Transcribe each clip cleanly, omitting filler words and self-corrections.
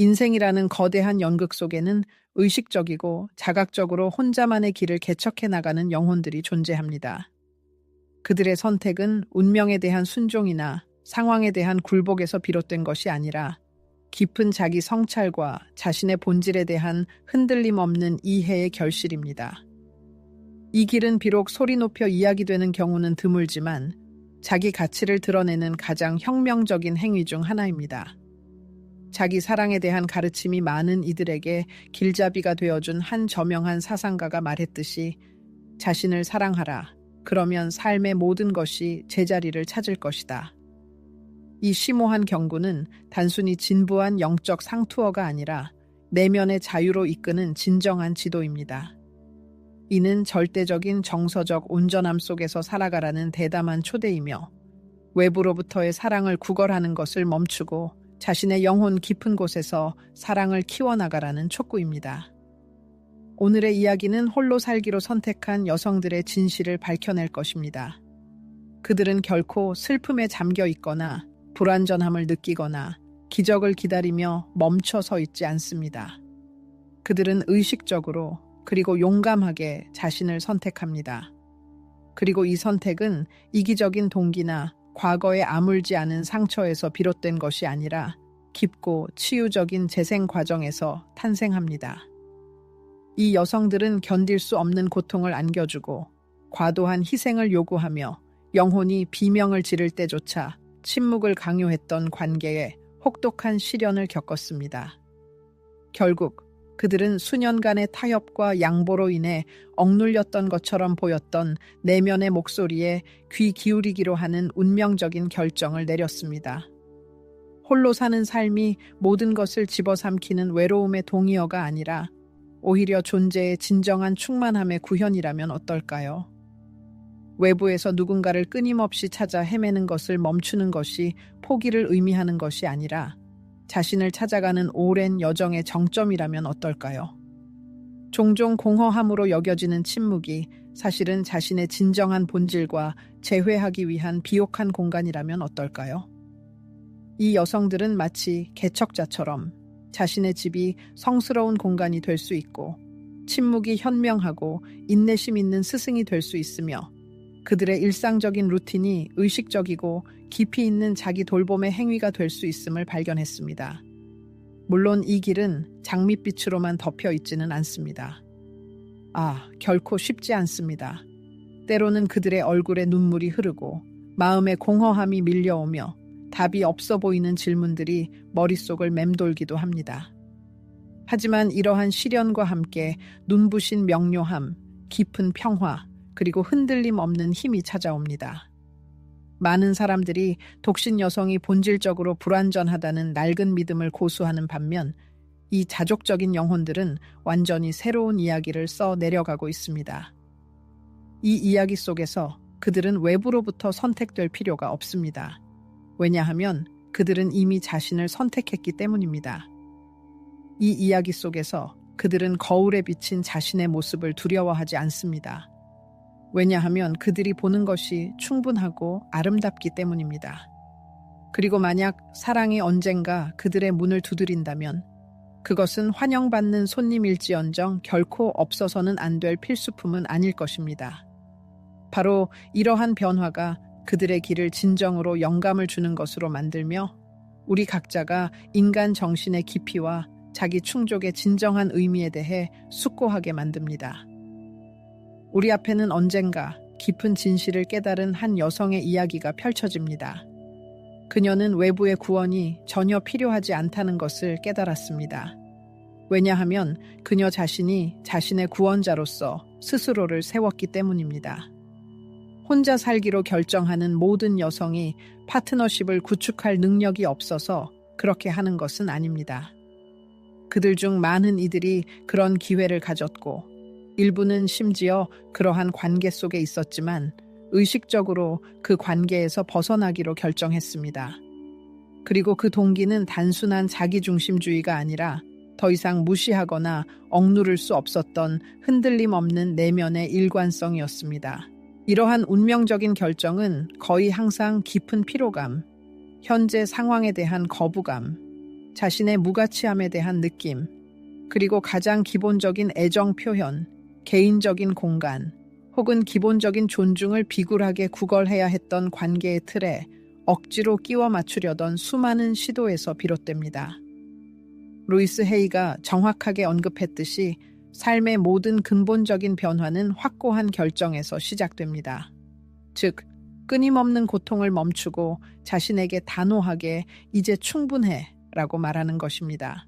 인생이라는 거대한 연극 속에는 의식적이고 자각적으로 혼자만의 길을 개척해 나가는 영혼들이 존재합니다. 그들의 선택은 운명에 대한 순종이나 상황에 대한 굴복에서 비롯된 것이 아니라 깊은 자기 성찰과 자신의 본질에 대한 흔들림 없는 이해의 결실입니다. 이 길은 비록 소리 높여 이야기되는 경우는 드물지만 자기 가치를 드러내는 가장 혁명적인 행위 중 하나입니다. 자기 사랑에 대한 가르침이 많은 이들에게 길잡이가 되어준 한 저명한 사상가가 말했듯이 자신을 사랑하라. 그러면 삶의 모든 것이 제자리를 찾을 것이다. 이 심오한 경고는 단순히 진부한 영적 상투어가 아니라 내면의 자유로 이끄는 진정한 지도입니다. 이는 절대적인 정서적 온전함 속에서 살아가라는 대담한 초대이며 외부로부터의 사랑을 구걸하는 것을 멈추고 자신의 영혼 깊은 곳에서 사랑을 키워나가라는 촉구입니다. 오늘의 이야기는 홀로 살기로 선택한 여성들의 진실을 밝혀낼 것입니다. 그들은 결코 슬픔에 잠겨 있거나 불완전함을 느끼거나 기적을 기다리며 멈춰 서 있지 않습니다. 그들은 의식적으로 그리고 용감하게 자신을 선택합니다. 그리고 이 선택은 이기적인 동기나 과거에 아물지 않은 상처에서 비롯된 것이 아니라 깊고 치유적인 재생 과정에서 탄생합니다. 이 여성들은 견딜 수 없는 고통을 안겨주고 과도한 희생을 요구하며 영혼이 비명을 지를 때조차 침묵을 강요했던 관계에 혹독한 시련을 겪었습니다. 결국 그들은 수년간의 타협과 양보로 인해 억눌렸던 것처럼 보였던 내면의 목소리에 귀 기울이기로 하는 운명적인 결정을 내렸습니다. 홀로 사는 삶이 모든 것을 집어삼키는 외로움의 동의어가 아니라 오히려 존재의 진정한 충만함의 구현이라면 어떨까요? 외부에서 누군가를 끊임없이 찾아 헤매는 것을 멈추는 것이 포기를 의미하는 것이 아니라 자신을 찾아가는 오랜 여정의 정점이라면 어떨까요? 종종 공허함으로 여겨지는 침묵이 사실은 자신의 진정한 본질과 재회하기 위한 비옥한 공간이라면 어떨까요? 이 여성들은 마치 개척자처럼 자신의 집이 성스러운 공간이 될 수 있고 침묵이 현명하고 인내심 있는 스승이 될 수 있으며 그들의 일상적인 루틴이 의식적이고 깊이 있는 자기 돌봄의 행위가 될 수 있음을 발견했습니다. 물론 이 길은 장밋빛으로만 덮여 있지는 않습니다. 결코 쉽지 않습니다. 때로는 그들의 얼굴에 눈물이 흐르고 마음에 공허함이 밀려오며 답이 없어 보이는 질문들이 머릿속을 맴돌기도 합니다. 하지만 이러한 시련과 함께 눈부신 명료함, 깊은 평화, 그리고 흔들림 없는 힘이 찾아옵니다. 많은 사람들이 독신 여성이 본질적으로 불완전하다는 낡은 믿음을 고수하는 반면 이 자족적인 영혼들은 완전히 새로운 이야기를 써 내려가고 있습니다. 이 이야기 속에서 그들은 외부로부터 선택될 필요가 없습니다. 왜냐하면 그들은 이미 자신을 선택했기 때문입니다. 이 이야기 속에서 그들은 거울에 비친 자신의 모습을 두려워하지 않습니다. 왜냐하면 그들이 보는 것이 충분하고 아름답기 때문입니다. 그리고 만약 사랑이 언젠가 그들의 문을 두드린다면 그것은 환영받는 손님일지언정 결코 없어서는 안 될 필수품은 아닐 것입니다. 바로 이러한 변화가 그들의 길을 진정으로 영감을 주는 것으로 만들며 우리 각자가 인간 정신의 깊이와 자기 충족의 진정한 의미에 대해 숙고하게 만듭니다. 우리 앞에는 언젠가 깊은 진실을 깨달은 한 여성의 이야기가 펼쳐집니다. 그녀는 외부의 구원이 전혀 필요하지 않다는 것을 깨달았습니다. 왜냐하면 그녀 자신이 자신의 구원자로서 스스로를 세웠기 때문입니다. 혼자 살기로 결정하는 모든 여성이 파트너십을 구축할 능력이 없어서 그렇게 하는 것은 아닙니다. 그들 중 많은 이들이 그런 기회를 가졌고 일부는 심지어 그러한 관계 속에 있었지만 의식적으로 그 관계에서 벗어나기로 결정했습니다. 그리고 그 동기는 단순한 자기중심주의가 아니라 더 이상 무시하거나 억누를 수 없었던 흔들림 없는 내면의 일관성이었습니다. 이러한 운명적인 결정은 거의 항상 깊은 피로감, 현재 상황에 대한 거부감, 자신의 무가치함에 대한 느낌, 그리고 가장 기본적인 애정 표현, 개인적인 공간, 혹은 기본적인 존중을 비굴하게 구걸해야 했던 관계의 틀에 억지로 끼워 맞추려던 수많은 시도에서 비롯됩니다. 루이스 헤이가 정확하게 언급했듯이 삶의 모든 근본적인 변화는 확고한 결정에서 시작됩니다. 즉, 끊임없는 고통을 멈추고 자신에게 단호하게 이제 충분해 라고 말하는 것입니다.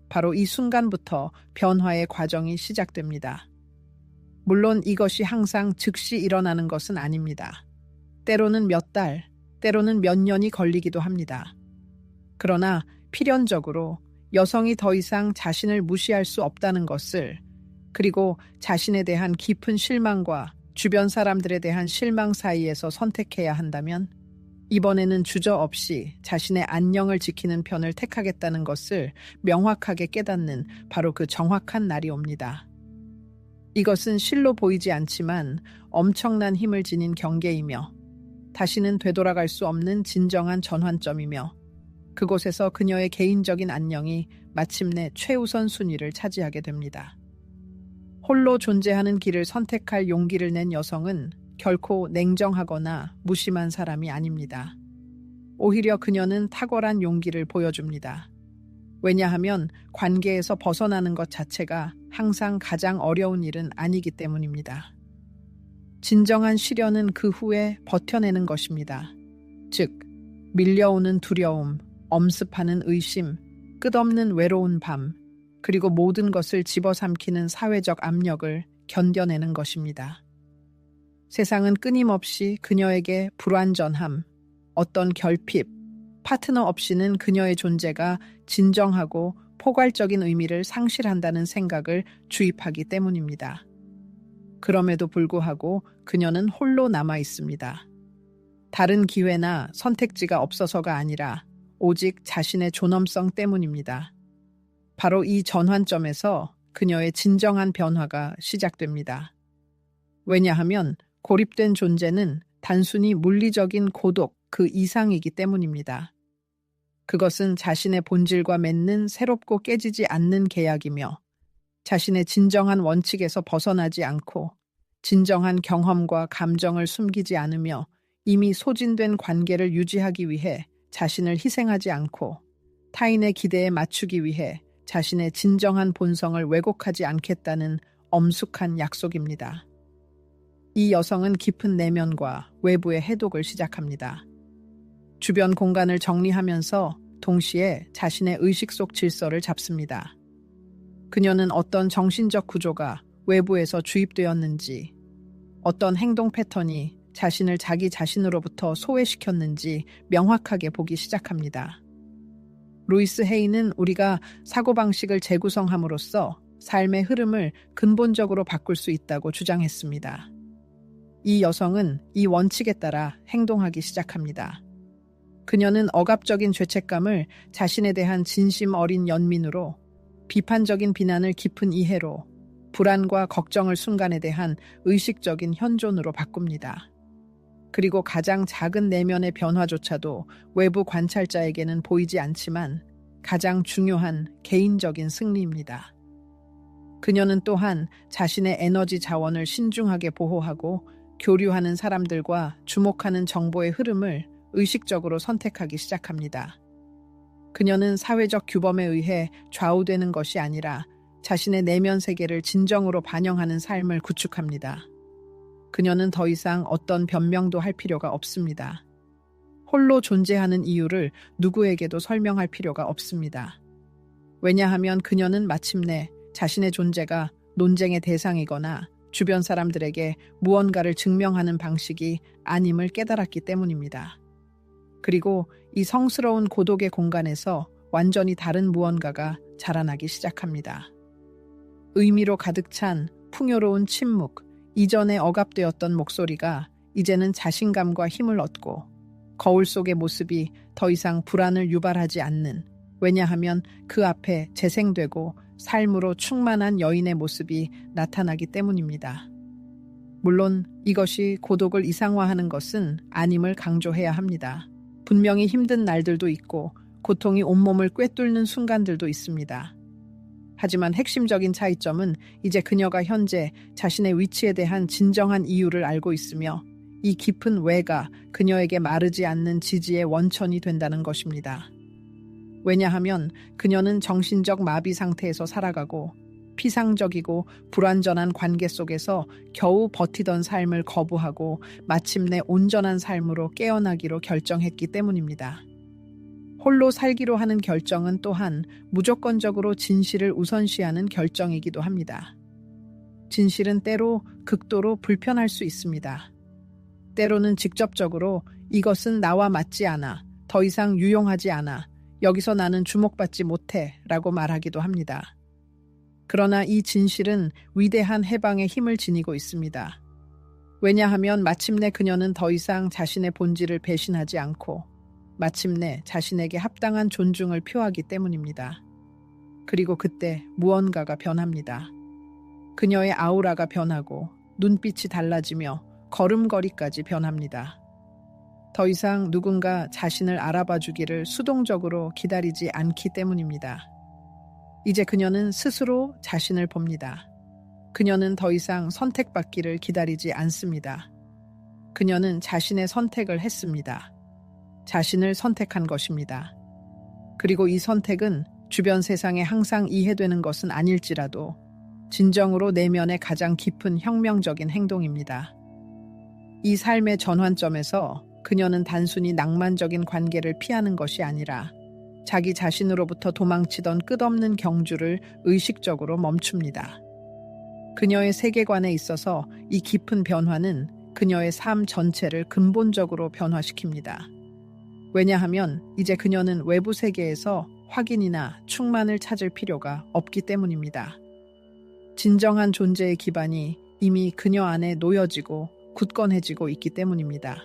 바로 이 순간부터 변화의 과정이 시작됩니다. 물론 이것이 항상 즉시 일어나는 것은 아닙니다. 때로는 몇 달, 때로는 몇 년이 걸리기도 합니다. 그러나 필연적으로 여성이 더 이상 자신을 무시할 수 없다는 것을, 그리고 자신에 대한 깊은 실망과 주변 사람들에 대한 실망 사이에서 선택해야 한다면 이번에는 주저없이 자신의 안녕을 지키는 편을 택하겠다는 것을 명확하게 깨닫는 바로 그 정확한 날이 옵니다. 이것은 실로 보이지 않지만 엄청난 힘을 지닌 경계이며 다시는 되돌아갈 수 없는 진정한 전환점이며 그곳에서 그녀의 개인적인 안녕이 마침내 최우선 순위를 차지하게 됩니다. 홀로 존재하는 길을 선택할 용기를 낸 여성은 결코 냉정하거나 무심한 사람이 아닙니다. 오히려 그녀는 탁월한 용기를 보여줍니다. 왜냐하면 관계에서 벗어나는 것 자체가 항상 가장 어려운 일은 아니기 때문입니다. 진정한 시련은 그 후에 버텨내는 것입니다. 즉, 밀려오는 두려움, 엄습하는 의심, 끝없는 외로운 밤, 그리고 모든 것을 집어삼키는 사회적 압력을 견뎌내는 것입니다. 세상은 끊임없이 그녀에게 불완전함, 어떤 결핍, 파트너 없이는 그녀의 존재가 진정하고 포괄적인 의미를 상실한다는 생각을 주입하기 때문입니다. 그럼에도 불구하고 그녀는 홀로 남아 있습니다. 다른 기회나 선택지가 없어서가 아니라 오직 자신의 존엄성 때문입니다. 바로 이 전환점에서 그녀의 진정한 변화가 시작됩니다. 왜냐하면 고립된 존재는 단순히 물리적인 고독 그 이상이기 때문입니다. 그것은 자신의 본질과 맺는 새롭고 깨지지 않는 계약이며 자신의 진정한 원칙에서 벗어나지 않고 진정한 경험과 감정을 숨기지 않으며 이미 소진된 관계를 유지하기 위해 자신을 희생하지 않고 타인의 기대에 맞추기 위해 자신의 진정한 본성을 왜곡하지 않겠다는 엄숙한 약속입니다. 이 여성은 깊은 내면과 외부의 해독을 시작합니다. 주변 공간을 정리하면서 동시에 자신의 의식 속 질서를 잡습니다. 그녀는 어떤 정신적 구조가 외부에서 주입되었는지, 어떤 행동 패턴이 자신을 자기 자신으로부터 소외시켰는지 명확하게 보기 시작합니다. 루이스 헤이는 우리가 사고방식을 재구성함으로써 삶의 흐름을 근본적으로 바꿀 수 있다고 주장했습니다. 이 여성은 이 원칙에 따라 행동하기 시작합니다. 그녀는 억압적인 죄책감을 자신에 대한 진심 어린 연민으로, 비판적인 비난을 깊은 이해로, 불안과 걱정을 순간에 대한 의식적인 현존으로 바꿉니다. 그리고 가장 작은 내면의 변화조차도 외부 관찰자에게는 보이지 않지만 가장 중요한 개인적인 승리입니다. 그녀는 또한 자신의 에너지 자원을 신중하게 보호하고 교류하는 사람들과 주목하는 정보의 흐름을 의식적으로 선택하기 시작합니다. 그녀는 사회적 규범에 의해 좌우되는 것이 아니라 자신의 내면 세계를 진정으로 반영하는 삶을 구축합니다. 그녀는 더 이상 어떤 변명도 할 필요가 없습니다. 홀로 존재하는 이유를 누구에게도 설명할 필요가 없습니다. 왜냐하면 그녀는 마침내 자신의 존재가 논쟁의 대상이거나 주변 사람들에게 무언가를 증명하는 방식이 아님을 깨달았기 때문입니다. 그리고 이 성스러운 고독의 공간에서 완전히 다른 무언가가 자라나기 시작합니다. 의미로 가득 찬 풍요로운 침묵, 이전에 억압되었던 목소리가 이제는 자신감과 힘을 얻고 거울 속의 모습이 더 이상 불안을 유발하지 않는, 왜냐하면 그 앞에 재생되고 삶으로 충만한 여인의 모습이 나타나기 때문입니다. 물론 이것이 고독을 이상화하는 것은 아님을 강조해야 합니다. 분명히 힘든 날들도 있고 고통이 온몸을 꿰뚫는 순간들도 있습니다. 하지만 핵심적인 차이점은 이제 그녀가 현재 자신의 위치에 대한 진정한 이유를 알고 있으며 이 깊은 왜가 그녀에게 마르지 않는 지지의 원천이 된다는 것입니다. 왜냐하면 그녀는 정신적 마비 상태에서 살아가고 피상적이고 불완전한 관계 속에서 겨우 버티던 삶을 거부하고 마침내 온전한 삶으로 깨어나기로 결정했기 때문입니다. 홀로 살기로 하는 결정은 또한 무조건적으로 진실을 우선시하는 결정이기도 합니다. 진실은 때로 극도로 불편할 수 있습니다. 때로는 직접적으로 이것은 나와 맞지 않아, 더 이상 유용하지 않아, 여기서 나는 주목받지 못해 라고 말하기도 합니다. 그러나 이 진실은 위대한 해방의 힘을 지니고 있습니다. 왜냐하면 마침내 그녀는 더 이상 자신의 본질을 배신하지 않고 마침내 자신에게 합당한 존중을 표하기 때문입니다. 그리고 그때 무언가가 변합니다. 그녀의 아우라가 변하고 눈빛이 달라지며 걸음걸이까지 변합니다. 더 이상 누군가 자신을 알아봐 주기를 수동적으로 기다리지 않기 때문입니다. 이제 그녀는 스스로 자신을 봅니다. 그녀는 더 이상 선택받기를 기다리지 않습니다. 그녀는 자신의 선택을 했습니다. 자신을 선택한 것입니다. 그리고 이 선택은 주변 세상에 항상 이해되는 것은 아닐지라도 진정으로 내면의 가장 깊은 혁명적인 행동입니다. 이 삶의 전환점에서 그녀는 단순히 낭만적인 관계를 피하는 것이 아니라 자기 자신으로부터 도망치던 끝없는 경주를 의식적으로 멈춥니다. 그녀의 세계관에 있어서 이 깊은 변화는 그녀의 삶 전체를 근본적으로 변화시킵니다. 왜냐하면 이제 그녀는 외부 세계에서 확인이나 충만을 찾을 필요가 없기 때문입니다. 진정한 존재의 기반이 이미 그녀 안에 놓여지고 굳건해지고 있기 때문입니다.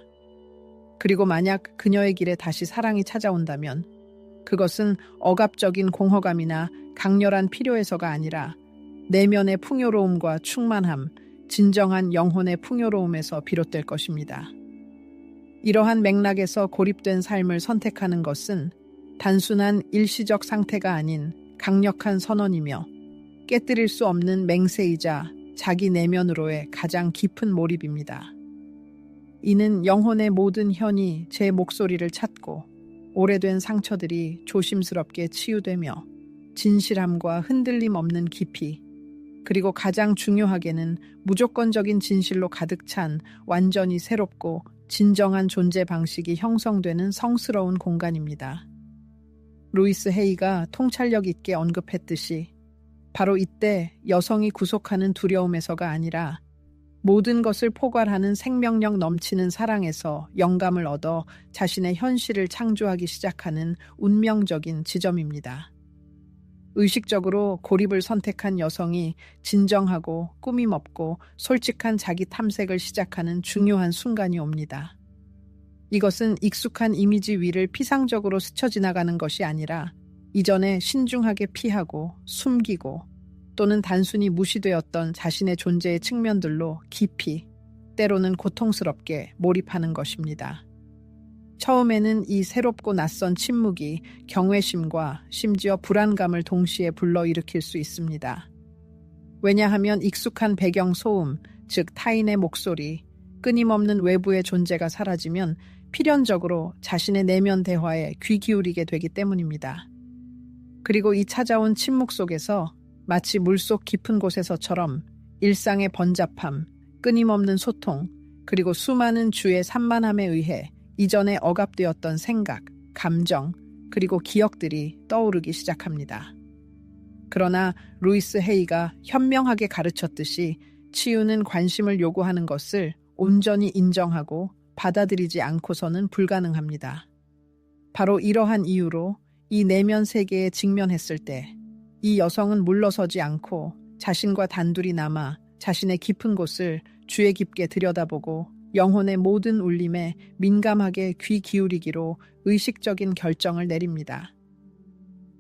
그리고 만약 그녀의 길에 다시 사랑이 찾아온다면 그것은 억압적인 공허감이나 강렬한 필요에서가 아니라 내면의 풍요로움과 충만함, 진정한 영혼의 풍요로움에서 비롯될 것입니다. 이러한 맥락에서 고립된 삶을 선택하는 것은 단순한 일시적 상태가 아닌 강력한 선언이며 깨뜨릴 수 없는 맹세이자 자기 내면으로의 가장 깊은 몰입입니다. 이는 영혼의 모든 현이 제 목소리를 찾고 오래된 상처들이 조심스럽게 치유되며 진실함과 흔들림 없는 깊이, 그리고 가장 중요하게는 무조건적인 진실로 가득 찬 완전히 새롭고 진정한 존재 방식이 형성되는 성스러운 공간입니다. 루이스 헤이가 통찰력 있게 언급했듯이 바로 이때 여성이 구속하는 두려움에서가 아니라 모든 것을 포괄하는 생명력 넘치는 사랑에서 영감을 얻어 자신의 현실을 창조하기 시작하는 운명적인 지점입니다. 의식적으로 고립을 선택한 여성이 진정하고 꾸밈없고 솔직한 자기 탐색을 시작하는 중요한 순간이 옵니다. 이것은 익숙한 이미지 위를 피상적으로 스쳐 지나가는 것이 아니라 이전에 신중하게 피하고 숨기고 또는 단순히 무시되었던 자신의 존재의 측면들로 깊이, 때로는 고통스럽게 몰입하는 것입니다. 처음에는 이 새롭고 낯선 침묵이 경외심과 심지어 불안감을 동시에 불러일으킬 수 있습니다. 왜냐하면 익숙한 배경 소음, 즉 타인의 목소리, 끊임없는 외부의 존재가 사라지면 필연적으로 자신의 내면 대화에 귀 기울이게 되기 때문입니다. 그리고 이 찾아온 침묵 속에서 마치 물속 깊은 곳에서처럼 일상의 번잡함, 끊임없는 소통, 그리고 수많은 주의 산만함에 의해 이전에 억압되었던 생각, 감정, 그리고 기억들이 떠오르기 시작합니다. 그러나 루이스 헤이가 현명하게 가르쳤듯이 치유는 관심을 요구하는 것을 온전히 인정하고 받아들이지 않고서는 불가능합니다. 바로 이러한 이유로 이 내면 세계에 직면했을 때 이 여성은 물러서지 않고 자신과 단둘이 남아 자신의 깊은 곳을 주의 깊게 들여다보고 영혼의 모든 울림에 민감하게 귀 기울이기로 의식적인 결정을 내립니다.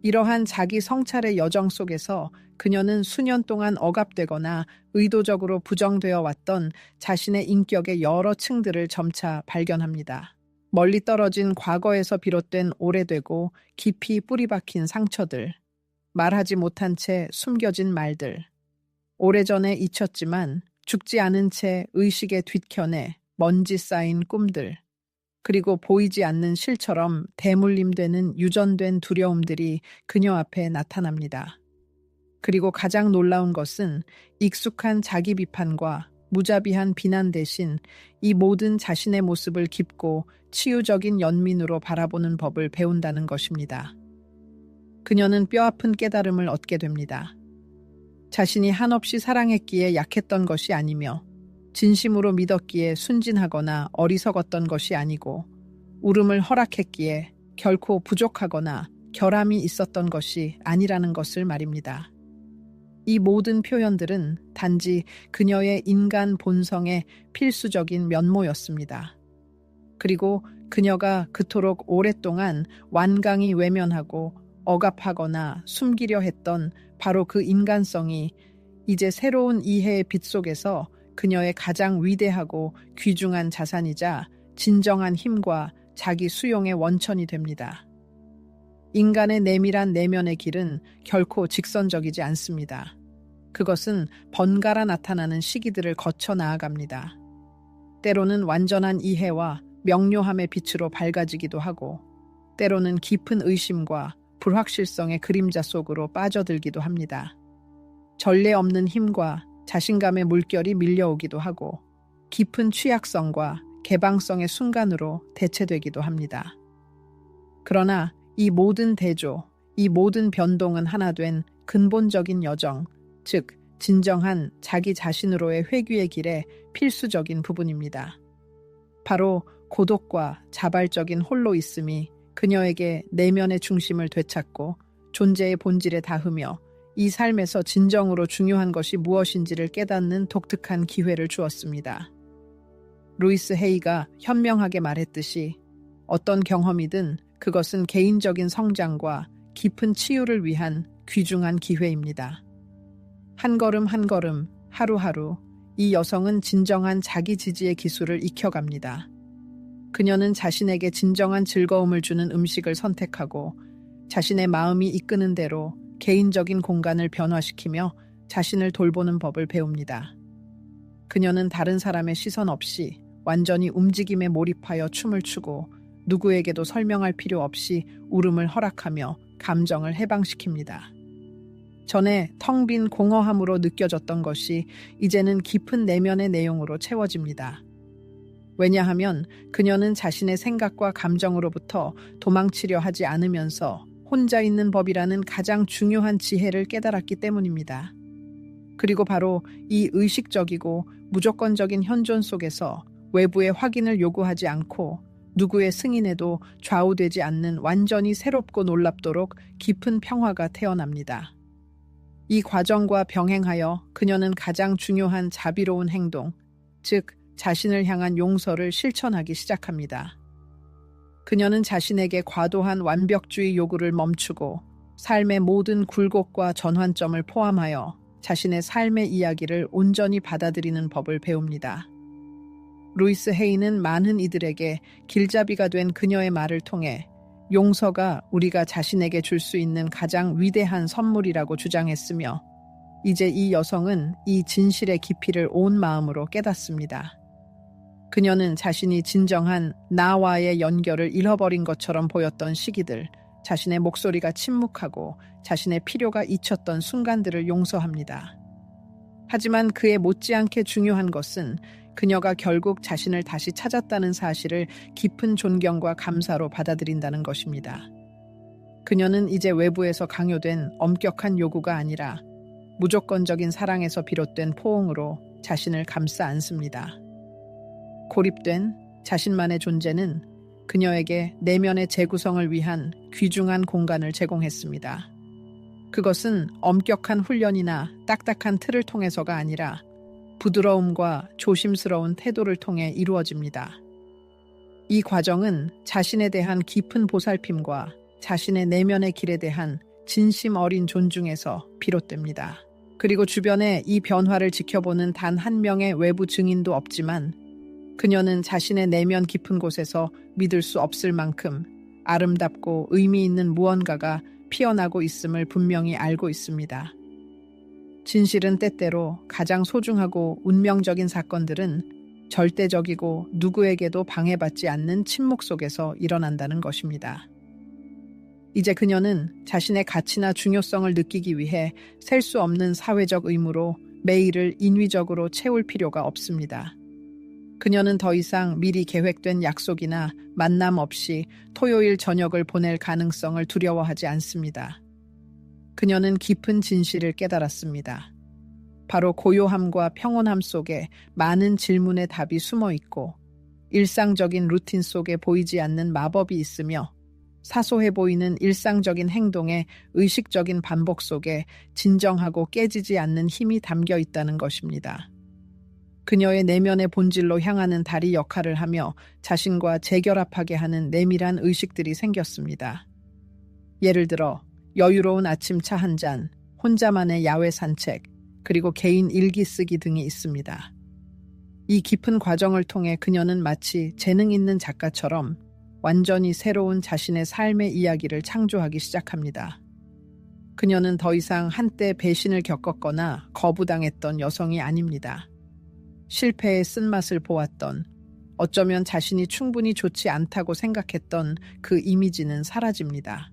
이러한 자기 성찰의 여정 속에서 그녀는 수년 동안 억압되거나 의도적으로 부정되어 왔던 자신의 인격의 여러 층들을 점차 발견합니다. 멀리 떨어진 과거에서 비롯된 오래되고 깊이 뿌리 박힌 상처들, 말하지 못한 채 숨겨진 말들, 오래전에 잊혔지만 죽지 않은 채 의식의 뒷켠에 먼지 쌓인 꿈들, 그리고 보이지 않는 실처럼 대물림되는 유전된 두려움들이 그녀 앞에 나타납니다. 그리고 가장 놀라운 것은 익숙한 자기 비판과 무자비한 비난 대신 이 모든 자신의 모습을 깊고 치유적인 연민으로 바라보는 법을 배운다는 것입니다. 그녀는 뼈아픈 깨달음을 얻게 됩니다. 자신이 한없이 사랑했기에 약했던 것이 아니며 진심으로 믿었기에 순진하거나 어리석었던 것이 아니고 울음을 허락했기에 결코 부족하거나 결함이 있었던 것이 아니라는 것을 말입니다. 이 모든 표현들은 단지 그녀의 인간 본성의 필수적인 면모였습니다. 그리고 그녀가 그토록 오랫동안 완강히 외면하고 억압하거나 숨기려 했던 바로 그 인간성이 이제 새로운 이해의 빛 속에서 그녀의 가장 위대하고 귀중한 자산이자 진정한 힘과 자기 수용의 원천이 됩니다. 인간의 내밀한 내면의 길은 결코 직선적이지 않습니다. 그것은 번갈아 나타나는 시기들을 거쳐 나아갑니다. 때로는 완전한 이해와 명료함의 빛으로 밝아지기도 하고, 때로는 깊은 의심과 불확실성의 그림자 속으로 빠져들기도 합니다. 전례 없는 힘과 자신감의 물결이 밀려오기도 하고, 깊은 취약성과 개방성의 순간으로 대체되기도 합니다. 그러나 이 모든 대조, 이 모든 변동은 하나 된 근본적인 여정, 즉 진정한 자기 자신으로의 회귀의 길의 필수적인 부분입니다. 바로 고독과 자발적인 홀로 있음이 그녀에게 내면의 중심을 되찾고 존재의 본질에 닿으며 이 삶에서 진정으로 중요한 것이 무엇인지를 깨닫는 독특한 기회를 주었습니다. 루이스 헤이가 현명하게 말했듯이 어떤 경험이든 그것은 개인적인 성장과 깊은 치유를 위한 귀중한 기회입니다. 한 걸음 한 걸음, 하루하루 이 여성은 진정한 자기 지지의 기술을 익혀갑니다. 그녀는 자신에게 진정한 즐거움을 주는 음식을 선택하고 자신의 마음이 이끄는 대로 개인적인 공간을 변화시키며 자신을 돌보는 법을 배웁니다. 그녀는 다른 사람의 시선 없이 완전히 움직임에 몰입하여 춤을 추고 누구에게도 설명할 필요 없이 울음을 허락하며 감정을 해방시킵니다. 전에 텅 빈 공허함으로 느껴졌던 것이 이제는 깊은 내면의 내용으로 채워집니다. 왜냐하면 그녀는 자신의 생각과 감정으로부터 도망치려 하지 않으면서 혼자 있는 법이라는 가장 중요한 지혜를 깨달았기 때문입니다. 그리고 바로 이 의식적이고 무조건적인 현존 속에서 외부의 확인을 요구하지 않고 누구의 승인에도 좌우되지 않는 완전히 새롭고 놀랍도록 깊은 평화가 태어납니다. 이 과정과 병행하여 그녀는 가장 중요한 자비로운 행동, 즉 자신을 향한 용서를 실천하기 시작합니다. 그녀는 자신에게 과도한 완벽주의 요구를 멈추고 삶의 모든 굴곡과 전환점을 포함하여 자신의 삶의 이야기를 온전히 받아들이는 법을 배웁니다. 루이스 헤이는 많은 이들에게 길잡이가 된 그녀의 말을 통해 용서가 우리가 자신에게 줄 수 있는 가장 위대한 선물이라고 주장했으며, 이제 이 여성은 이 진실의 깊이를 온 마음으로 깨닫습니다. 그녀는 자신이 진정한 나와의 연결을 잃어버린 것처럼 보였던 시기들, 자신의 목소리가 침묵하고 자신의 필요가 잊혔던 순간들을 용서합니다. 하지만 그에 못지않게 중요한 것은 그녀가 결국 자신을 다시 찾았다는 사실을 깊은 존경과 감사로 받아들인다는 것입니다. 그녀는 이제 외부에서 강요된 엄격한 요구가 아니라 무조건적인 사랑에서 비롯된 포옹으로 자신을 감싸 안습니다. 고립된 자신만의 존재는 그녀에게 내면의 재구성을 위한 귀중한 공간을 제공했습니다. 그것은 엄격한 훈련이나 딱딱한 틀을 통해서가 아니라 부드러움과 조심스러운 태도를 통해 이루어집니다. 이 과정은 자신에 대한 깊은 보살핌과 자신의 내면의 길에 대한 진심 어린 존중에서 비롯됩니다. 그리고 주변에 이 변화를 지켜보는 단 한 명의 외부 증인도 없지만 그녀는 자신의 내면 깊은 곳에서 믿을 수 없을 만큼 아름답고 의미 있는 무언가가 피어나고 있음을 분명히 알고 있습니다. 진실은 때때로 가장 소중하고 운명적인 사건들은 절대적이고 누구에게도 방해받지 않는 침묵 속에서 일어난다는 것입니다. 이제 그녀는 자신의 가치나 중요성을 느끼기 위해 셀 수 없는 사회적 의무로 매일을 인위적으로 채울 필요가 없습니다. 그녀는 더 이상 미리 계획된 약속이나 만남 없이 토요일 저녁을 보낼 가능성을 두려워하지 않습니다. 그녀는 깊은 진실을 깨달았습니다. 바로 고요함과 평온함 속에 많은 질문의 답이 숨어 있고 일상적인 루틴 속에 보이지 않는 마법이 있으며 사소해 보이는 일상적인 행동의 의식적인 반복 속에 진정하고 깨지지 않는 힘이 담겨 있다는 것입니다. 그녀의 내면의 본질로 향하는 다리 역할을 하며 자신과 재결합하게 하는 내밀한 의식들이 생겼습니다. 예를 들어 여유로운 아침차 한 잔, 혼자만의 야외 산책, 그리고 개인 일기 쓰기 등이 있습니다. 이 깊은 과정을 통해 그녀는 마치 재능 있는 작가처럼 완전히 새로운 자신의 삶의 이야기를 창조하기 시작합니다. 그녀는 더 이상 한때 배신을 겪었거나 거부당했던 여성이 아닙니다. 실패의 쓴맛을 보았던, 어쩌면 자신이 충분히 좋지 않다고 생각했던 그 이미지는 사라집니다.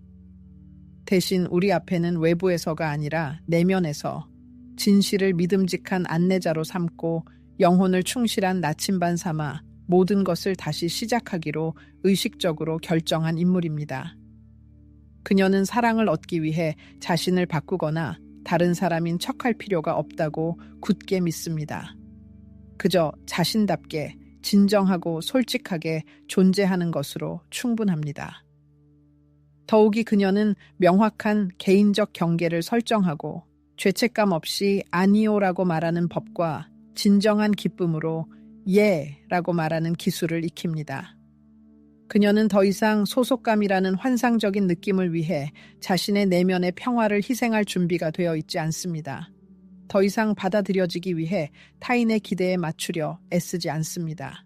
대신 우리 앞에는 외부에서가 아니라 내면에서 진실을 믿음직한 안내자로 삼고 영혼을 충실한 나침반 삼아 모든 것을 다시 시작하기로 의식적으로 결정한 인물입니다. 그녀는 사랑을 얻기 위해 자신을 바꾸거나 다른 사람인 척할 필요가 없다고 굳게 믿습니다. 그저 자신답게 진정하고 솔직하게 존재하는 것으로 충분합니다. 더욱이 그녀는 명확한 개인적 경계를 설정하고 죄책감 없이 아니오라고 말하는 법과 진정한 기쁨으로 예라고 말하는 기술을 익힙니다. 그녀는 더 이상 소속감이라는 환상적인 느낌을 위해 자신의 내면의 평화를 희생할 준비가 되어 있지 않습니다. 더 이상 받아들여지기 위해 타인의 기대에 맞추려 애쓰지 않습니다.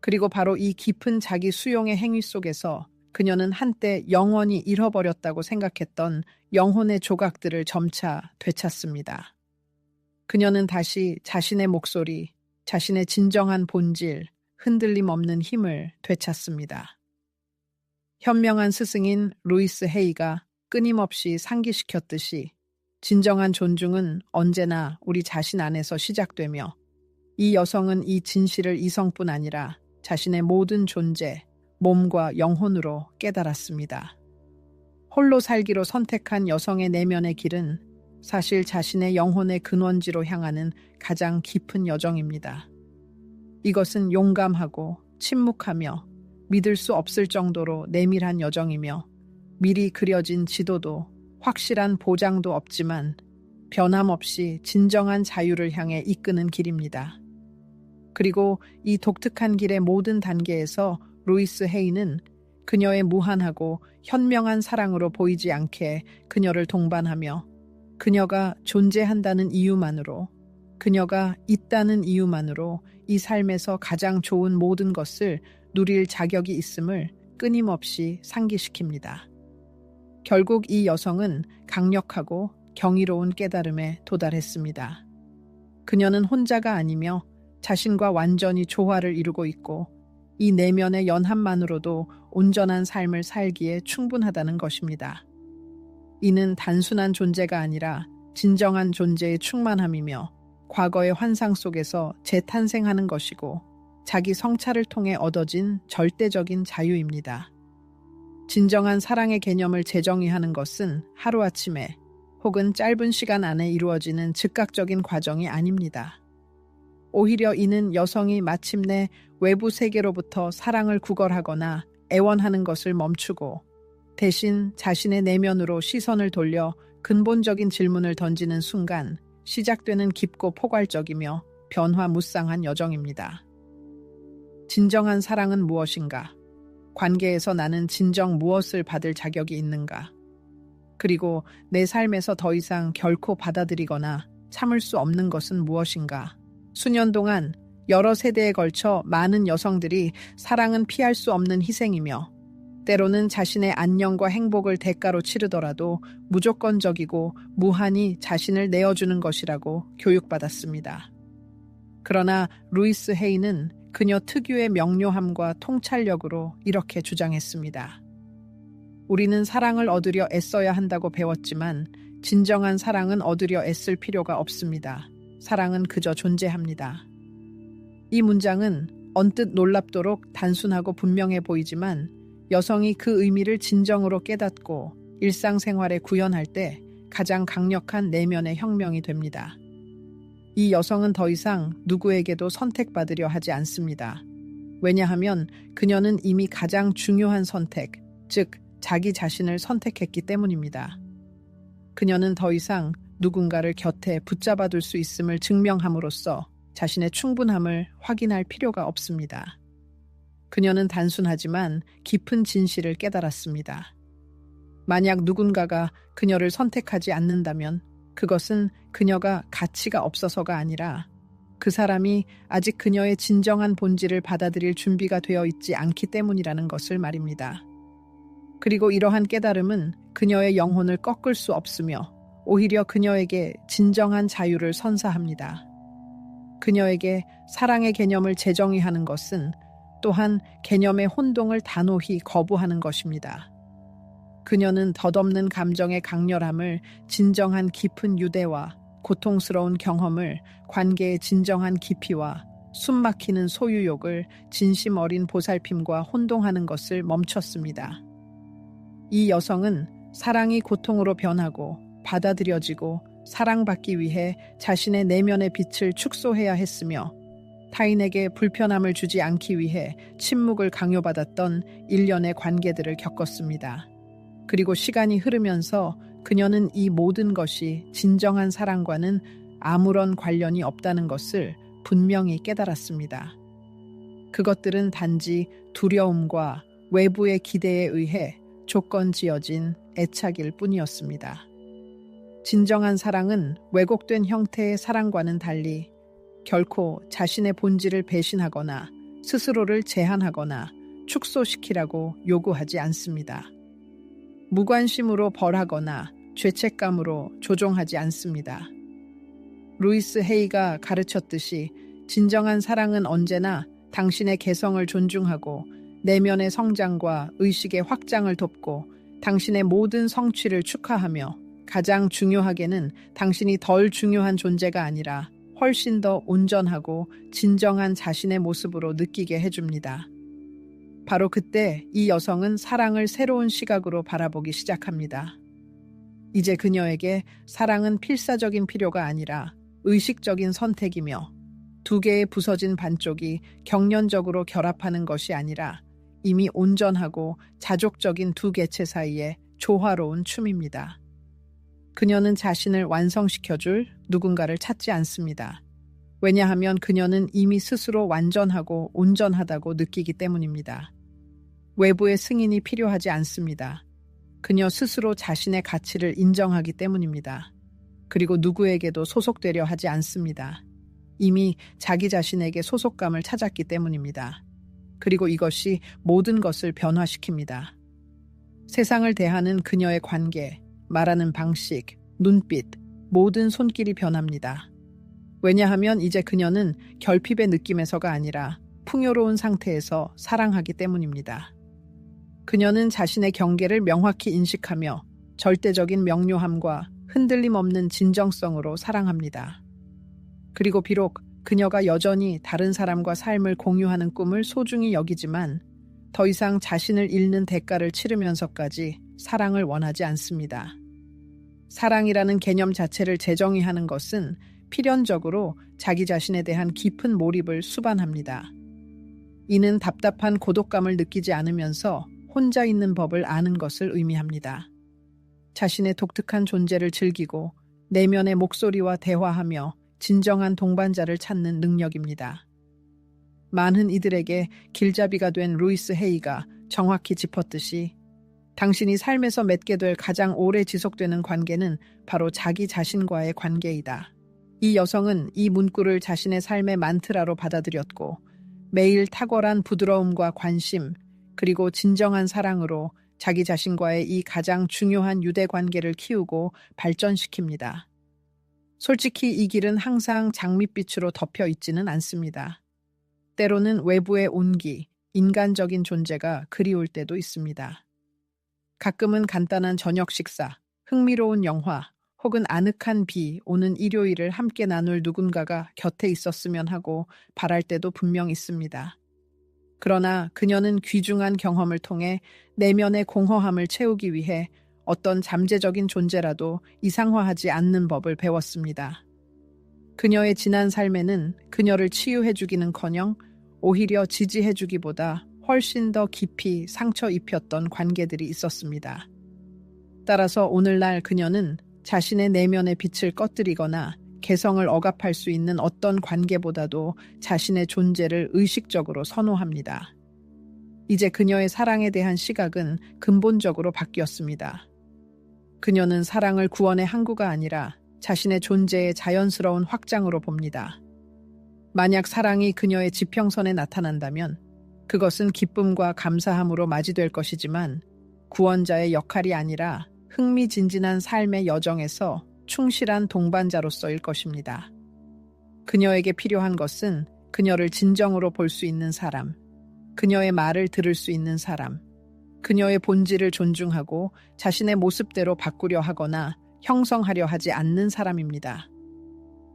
그리고 바로 이 깊은 자기 수용의 행위 속에서 그녀는 한때 영원히 잃어버렸다고 생각했던 영혼의 조각들을 점차 되찾습니다. 그녀는 다시 자신의 목소리, 자신의 진정한 본질, 흔들림 없는 힘을 되찾습니다. 현명한 스승인 루이스 헤이가 끊임없이 상기시켰듯이 진정한 존중은 언제나 우리 자신 안에서 시작되며 이 여성은 이 진실을 이성뿐 아니라 자신의 모든 존재, 몸과 영혼으로 깨달았습니다. 홀로 살기로 선택한 여성의 내면의 길은 사실 자신의 영혼의 근원지로 향하는 가장 깊은 여정입니다. 이것은 용감하고 침묵하며 믿을 수 없을 정도로 내밀한 여정이며 미리 그려진 지도도 확실한 보장도 없지만 변함없이 진정한 자유를 향해 이끄는 길입니다. 그리고 이 독특한 길의 모든 단계에서 루이스 헤이는 그녀의 무한하고 현명한 사랑으로 보이지 않게 그녀를 동반하며 그녀가 존재한다는 이유만으로, 그녀가 있다는 이유만으로 이 삶에서 가장 좋은 모든 것을 누릴 자격이 있음을 끊임없이 상기시킵니다. 결국 이 여성은 강력하고 경이로운 깨달음에 도달했습니다. 그녀는 혼자가 아니며 자신과 완전히 조화를 이루고 있고 이 내면의 연합만으로도 온전한 삶을 살기에 충분하다는 것입니다. 이는 단순한 존재가 아니라 진정한 존재의 충만함이며 과거의 환상 속에서 재탄생하는 것이고 자기 성찰을 통해 얻어진 절대적인 자유입니다. 진정한 사랑의 개념을 재정의하는 것은 하루아침에 혹은 짧은 시간 안에 이루어지는 즉각적인 과정이 아닙니다. 오히려 이는 여성이 마침내 외부 세계로부터 사랑을 구걸하거나 애원하는 것을 멈추고 대신 자신의 내면으로 시선을 돌려 근본적인 질문을 던지는 순간 시작되는 깊고 포괄적이며 변화무쌍한 여정입니다. 진정한 사랑은 무엇인가? 관계에서 나는 진정 무엇을 받을 자격이 있는가? 그리고 내 삶에서 더 이상 결코 받아들이거나 참을 수 없는 것은 무엇인가? 수년 동안 여러 세대에 걸쳐 많은 여성들이 사랑은 피할 수 없는 희생이며 때로는 자신의 안녕과 행복을 대가로 치르더라도 무조건적이고 무한히 자신을 내어주는 것이라고 교육받았습니다. 그러나 루이스 헤이는 그녀 특유의 명료함과 통찰력으로 이렇게 주장했습니다. 우리는 사랑을 얻으려 애써야 한다고 배웠지만 진정한 사랑은 얻으려 애쓸 필요가 없습니다. 사랑은 그저 존재합니다. 이 문장은 언뜻 놀랍도록 단순하고 분명해 보이지만 여성이 그 의미를 진정으로 깨닫고 일상생활에 구현할 때 가장 강력한 내면의 혁명이 됩니다. 이 여성은 더 이상 누구에게도 선택받으려 하지 않습니다. 왜냐하면 그녀는 이미 가장 중요한 선택, 즉 자기 자신을 선택했기 때문입니다. 그녀는 더 이상 누군가를 곁에 붙잡아둘 수 있음을 증명함으로써 자신의 충분함을 확인할 필요가 없습니다. 그녀는 단순하지만 깊은 진실을 깨달았습니다. 만약 누군가가 그녀를 선택하지 않는다면 그것은 그녀가 가치가 없어서가 아니라 그 사람이 아직 그녀의 진정한 본질을 받아들일 준비가 되어 있지 않기 때문이라는 것을 말입니다. 그리고 이러한 깨달음은 그녀의 영혼을 꺾을 수 없으며 오히려 그녀에게 진정한 자유를 선사합니다. 그녀에게 사랑의 개념을 재정의하는 것은 또한 개념의 혼동을 단호히 거부하는 것입니다. 그녀는 덧없는 감정의 강렬함을 진정한 깊은 유대와 고통스러운 경험을 관계의 진정한 깊이와 숨막히는 소유욕을 진심 어린 보살핌과 혼동하는 것을 멈췄습니다. 이 여성은 사랑이 고통으로 변하고 받아들여지고 사랑받기 위해 자신의 내면의 빛을 축소해야 했으며 타인에게 불편함을 주지 않기 위해 침묵을 강요받았던 일련의 관계들을 겪었습니다. 그리고 시간이 흐르면서 그녀는 이 모든 것이 진정한 사랑과는 아무런 관련이 없다는 것을 분명히 깨달았습니다. 그것들은 단지 두려움과 외부의 기대에 의해 조건 지어진 애착일 뿐이었습니다. 진정한 사랑은 왜곡된 형태의 사랑과는 달리 결코 자신의 본질을 배신하거나 스스로를 제한하거나 축소시키라고 요구하지 않습니다. 무관심으로 벌하거나 죄책감으로 조종하지 않습니다. 루이스 헤이가 가르쳤듯이 진정한 사랑은 언제나 당신의 개성을 존중하고 내면의 성장과 의식의 확장을 돕고 당신의 모든 성취를 축하하며 가장 중요하게는 당신이 덜 중요한 존재가 아니라 훨씬 더 온전하고 진정한 자신의 모습으로 느끼게 해줍니다. 바로 그때 이 여성은 사랑을 새로운 시각으로 바라보기 시작합니다. 이제 그녀에게 사랑은 필사적인 필요가 아니라 의식적인 선택이며 두 개의 부서진 반쪽이 경련적으로 결합하는 것이 아니라 이미 온전하고 자족적인 두 개체 사이의 조화로운 춤입니다. 그녀는 자신을 완성시켜줄 누군가를 찾지 않습니다. 왜냐하면 그녀는 이미 스스로 완전하고 온전하다고 느끼기 때문입니다. 외부의 승인이 필요하지 않습니다. 그녀 스스로 자신의 가치를 인정하기 때문입니다. 그리고 누구에게도 소속되려 하지 않습니다. 이미 자기 자신에게 소속감을 찾았기 때문입니다. 그리고 이것이 모든 것을 변화시킵니다. 세상을 대하는 그녀의 관계, 말하는 방식, 눈빛, 모든 손길이 변합니다. 왜냐하면 이제 그녀는 결핍의 느낌에서가 아니라 풍요로운 상태에서 사랑하기 때문입니다. 그녀는 자신의 경계를 명확히 인식하며 절대적인 명료함과 흔들림 없는 진정성으로 사랑합니다. 그리고 비록 그녀가 여전히 다른 사람과 삶을 공유하는 꿈을 소중히 여기지만 더 이상 자신을 잃는 대가를 치르면서까지 사랑을 원하지 않습니다. 사랑이라는 개념 자체를 재정의하는 것은 필연적으로 자기 자신에 대한 깊은 몰입을 수반합니다. 이는 답답한 고독감을 느끼지 않으면서 혼자 있는 법을 아는 것을 의미합니다. 자신의 독특한 존재를 즐기고 내면의 목소리와 대화하며 진정한 동반자를 찾는 능력입니다. 많은 이들에게 길잡이가 된 루이스 헤이가 정확히 짚었듯이 당신이 삶에서 맺게 될 가장 오래 지속되는 관계는 바로 자기 자신과의 관계이다. 이 여성은 이 문구를 자신의 삶의 만트라로 받아들였고 매일 탁월한 부드러움과 관심, 그리고 진정한 사랑으로 자기 자신과의 이 가장 중요한 유대 관계를 키우고 발전시킵니다. 솔직히 이 길은 항상 장밋빛으로 덮여 있지는 않습니다. 때로는 외부의 온기, 인간적인 존재가 그리울 때도 있습니다. 가끔은 간단한 저녁 식사, 흥미로운 영화, 혹은 아늑한 비 오는 일요일을 함께 나눌 누군가가 곁에 있었으면 하고 바랄 때도 분명 있습니다. 그러나 그녀는 귀중한 경험을 통해 내면의 공허함을 채우기 위해 어떤 잠재적인 존재라도 이상화하지 않는 법을 배웠습니다. 그녀의 지난 삶에는 그녀를 치유해주기는커녕 오히려 지지해주기보다 훨씬 더 깊이 상처 입혔던 관계들이 있었습니다. 따라서 오늘날 그녀는 자신의 내면의 빛을 꺼뜨리거나 개성을 억압할 수 있는 어떤 관계보다도 자신의 존재를 의식적으로 선호합니다. 이제 그녀의 사랑에 대한 시각은 근본적으로 바뀌었습니다. 그녀는 사랑을 구원의 항구가 아니라 자신의 존재의 자연스러운 확장으로 봅니다. 만약 사랑이 그녀의 지평선에 나타난다면 그것은 기쁨과 감사함으로 맞이될 것이지만 구원자의 역할이 아니라 흥미진진한 삶의 여정에서 충실한 동반자로서일 것입니다. 그녀에게 필요한 것은 그녀를 진정으로 볼 수 있는 사람, 그녀의 말을 들을 수 있는 사람, 그녀의 본질을 존중하고 자신의 모습대로 바꾸려 하거나 형성하려 하지 않는 사람입니다.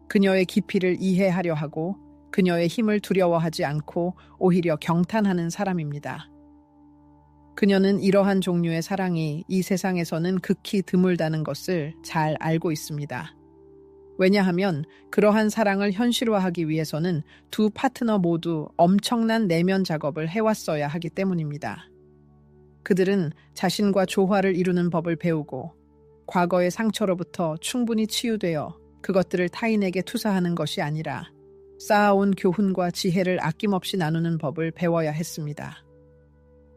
그녀의 깊이를 이해하려 하고 그녀의 힘을 두려워하지 않고 오히려 경탄하는 사람입니다. 그녀는 이러한 종류의 사랑이 이 세상에서는 극히 드물다는 것을 잘 알고 있습니다. 왜냐하면 그러한 사랑을 현실화하기 위해서는 두 파트너 모두 엄청난 내면 작업을 해왔어야 하기 때문입니다. 그들은 자신과 조화를 이루는 법을 배우고 과거의 상처로부터 충분히 치유되어 그것들을 타인에게 투사하는 것이 아니라 쌓아온 교훈과 지혜를 아낌없이 나누는 법을 배워야 했습니다.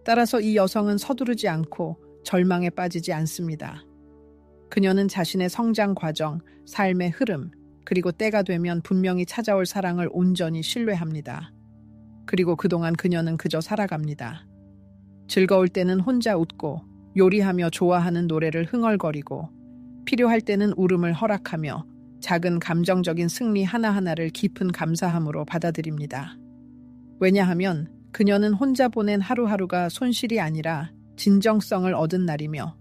따라서 이 여성은 서두르지 않고 절망에 빠지지 않습니다. 그녀는 자신의 성장 과정, 삶의 흐름, 그리고 때가 되면 분명히 찾아올 사랑을 온전히 신뢰합니다. 그리고 그동안 그녀는 그저 살아갑니다. 즐거울 때는 혼자 웃고 요리하며 좋아하는 노래를 흥얼거리고 필요할 때는 울음을 허락하며 작은 감정적인 승리 하나하나를 깊은 감사함으로 받아들입니다. 왜냐하면 그녀는 혼자 보낸 하루하루가 손실이 아니라 진정성을 얻은 날이며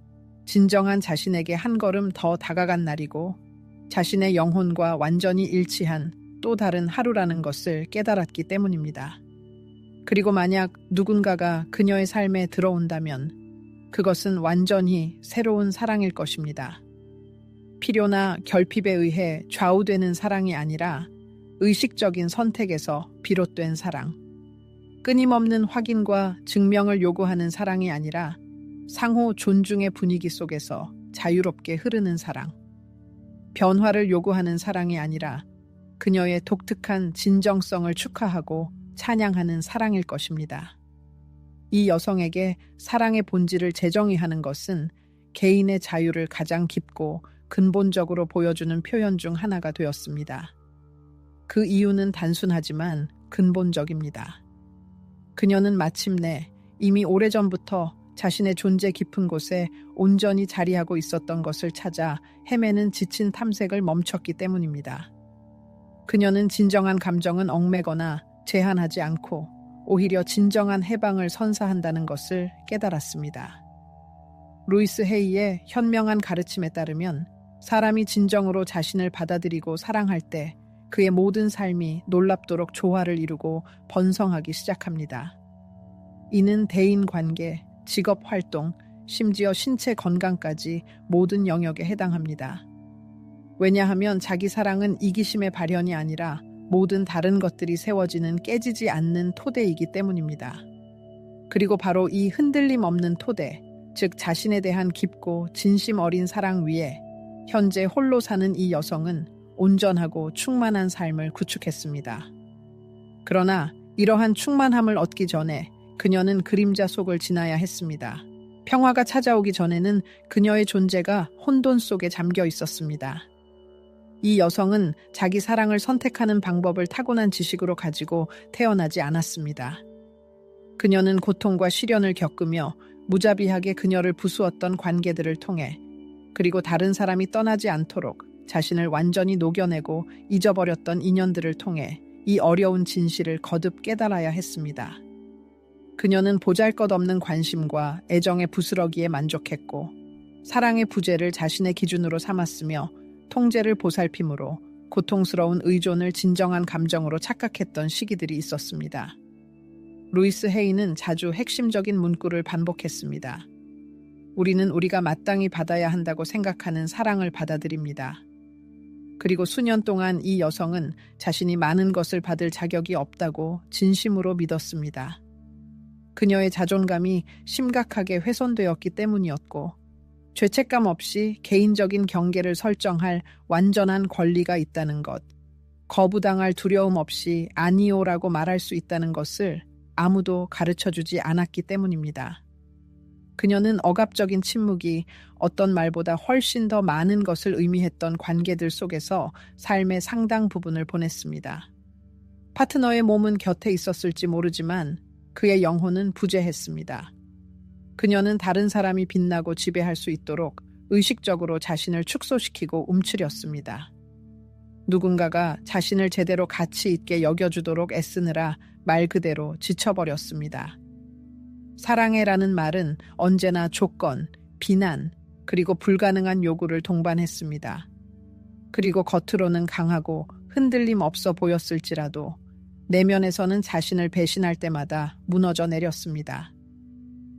진정한 자신에게 한 걸음 더 다가간 날이고 자신의 영혼과 완전히 일치한 또 다른 하루라는 것을 깨달았기 때문입니다. 그리고 만약 누군가가 그녀의 삶에 들어온다면 그것은 완전히 새로운 사랑일 것입니다. 필요나 결핍에 의해 좌우되는 사랑이 아니라 의식적인 선택에서 비롯된 사랑. 끊임없는 확인과 증명을 요구하는 사랑이 아니라 상호 존중의 분위기 속에서 자유롭게 흐르는 사랑. 변화를 요구하는 사랑이 아니라 그녀의 독특한 진정성을 축하하고 찬양하는 사랑일 것입니다. 이 여성에게 사랑의 본질을 재정의하는 것은 개인의 자유를 가장 깊고 근본적으로 보여주는 표현 중 하나가 되었습니다. 그 이유는 단순하지만 근본적입니다. 그녀는 마침내 이미 오래전부터 자신의 존재 깊은 곳에 온전히 자리하고 있었던 것을 찾아 헤매는 지친 탐색을 멈췄기 때문입니다. 그녀는 진정한 감정은 얽매거나 제한하지 않고 오히려 진정한 해방을 선사한다는 것을 깨달았습니다. 루이스 헤이의 현명한 가르침에 따르면 사람이 진정으로 자신을 받아들이고 사랑할 때 그의 모든 삶이 놀랍도록 조화를 이루고 번성하기 시작합니다. 이는 대인 관계, 직업 활동, 심지어 신체 건강까지 모든 영역에 해당합니다. 왜냐하면 자기 사랑은 이기심의 발현이 아니라 모든 다른 것들이 세워지는 깨지지 않는 토대이기 때문입니다. 그리고 바로 이 흔들림 없는 토대, 즉 자신에 대한 깊고 진심 어린 사랑 위에 현재 홀로 사는 이 여성은 온전하고 충만한 삶을 구축했습니다. 그러나 이러한 충만함을 얻기 전에 그녀는 그림자 속을 지나야 했습니다. 평화가 찾아오기 전에는 그녀의 존재가 혼돈 속에 잠겨 있었습니다. 이 여성은 자기 사랑을 선택하는 방법을 타고난 지식으로 가지고 태어나지 않았습니다. 그녀는 고통과 시련을 겪으며 무자비하게 그녀를 부수었던 관계들을 통해, 그리고 다른 사람이 떠나지 않도록 자신을 완전히 녹여내고 잊어버렸던 인연들을 통해 이 어려운 진실을 거듭 깨달아야 했습니다. 그녀는 보잘것없는 관심과 애정의 부스러기에 만족했고, 사랑의 부재를 자신의 기준으로 삼았으며 통제를 보살핌으로 고통스러운 의존을 진정한 감정으로 착각했던 시기들이 있었습니다. 루이스 헤이는 자주 핵심적인 문구를 반복했습니다. 우리는 우리가 마땅히 받아야 한다고 생각하는 사랑을 받아들입니다. 그리고 수년 동안 이 여성은 자신이 많은 것을 받을 자격이 없다고 진심으로 믿었습니다. 그녀의 자존감이 심각하게 훼손되었기 때문이었고, 죄책감 없이 개인적인 경계를 설정할 완전한 권리가 있다는 것, 거부당할 두려움 없이 아니오라고 말할 수 있다는 것을 아무도 가르쳐주지 않았기 때문입니다. 그녀는 억압적인 침묵이 어떤 말보다 훨씬 더 많은 것을 의미했던 관계들 속에서 삶의 상당 부분을 보냈습니다. 파트너의 몸은 곁에 있었을지 모르지만 그의 영혼은 부재했습니다. 그녀는 다른 사람이 빛나고 지배할 수 있도록 의식적으로 자신을 축소시키고 움츠렸습니다. 누군가가 자신을 제대로 가치 있게 여겨주도록 애쓰느라 말 그대로 지쳐버렸습니다. 사랑해라는 말은 언제나 조건, 비난, 그리고 불가능한 요구를 동반했습니다. 그리고 겉으로는 강하고 흔들림 없어 보였을지라도 내면에서는 자신을 배신할 때마다 무너져 내렸습니다.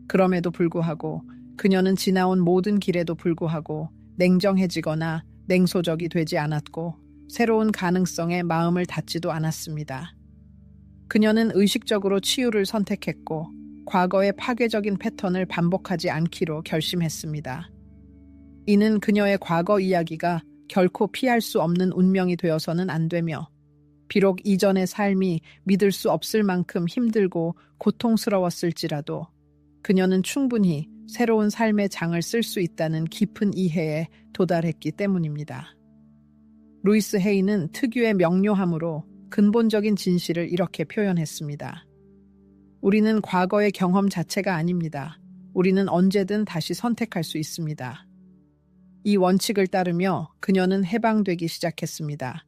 그럼에도 불구하고 그녀는 지나온 모든 길에도 불구하고 냉정해지거나 냉소적이 되지 않았고 새로운 가능성에 마음을 닫지도 않았습니다. 그녀는 의식적으로 치유를 선택했고 과거의 파괴적인 패턴을 반복하지 않기로 결심했습니다. 이는 그녀의 과거 이야기가 결코 피할 수 없는 운명이 되어서는 안 되며, 비록 이전의 삶이 믿을 수 없을 만큼 힘들고 고통스러웠을지라도 그녀는 충분히 새로운 삶의 장을 쓸 수 있다는 깊은 이해에 도달했기 때문입니다. 루이스 헤이는 특유의 명료함으로 근본적인 진실을 이렇게 표현했습니다. 우리는 과거의 경험 자체가 아닙니다. 우리는 언제든 다시 선택할 수 있습니다. 이 원칙을 따르며 그녀는 해방되기 시작했습니다.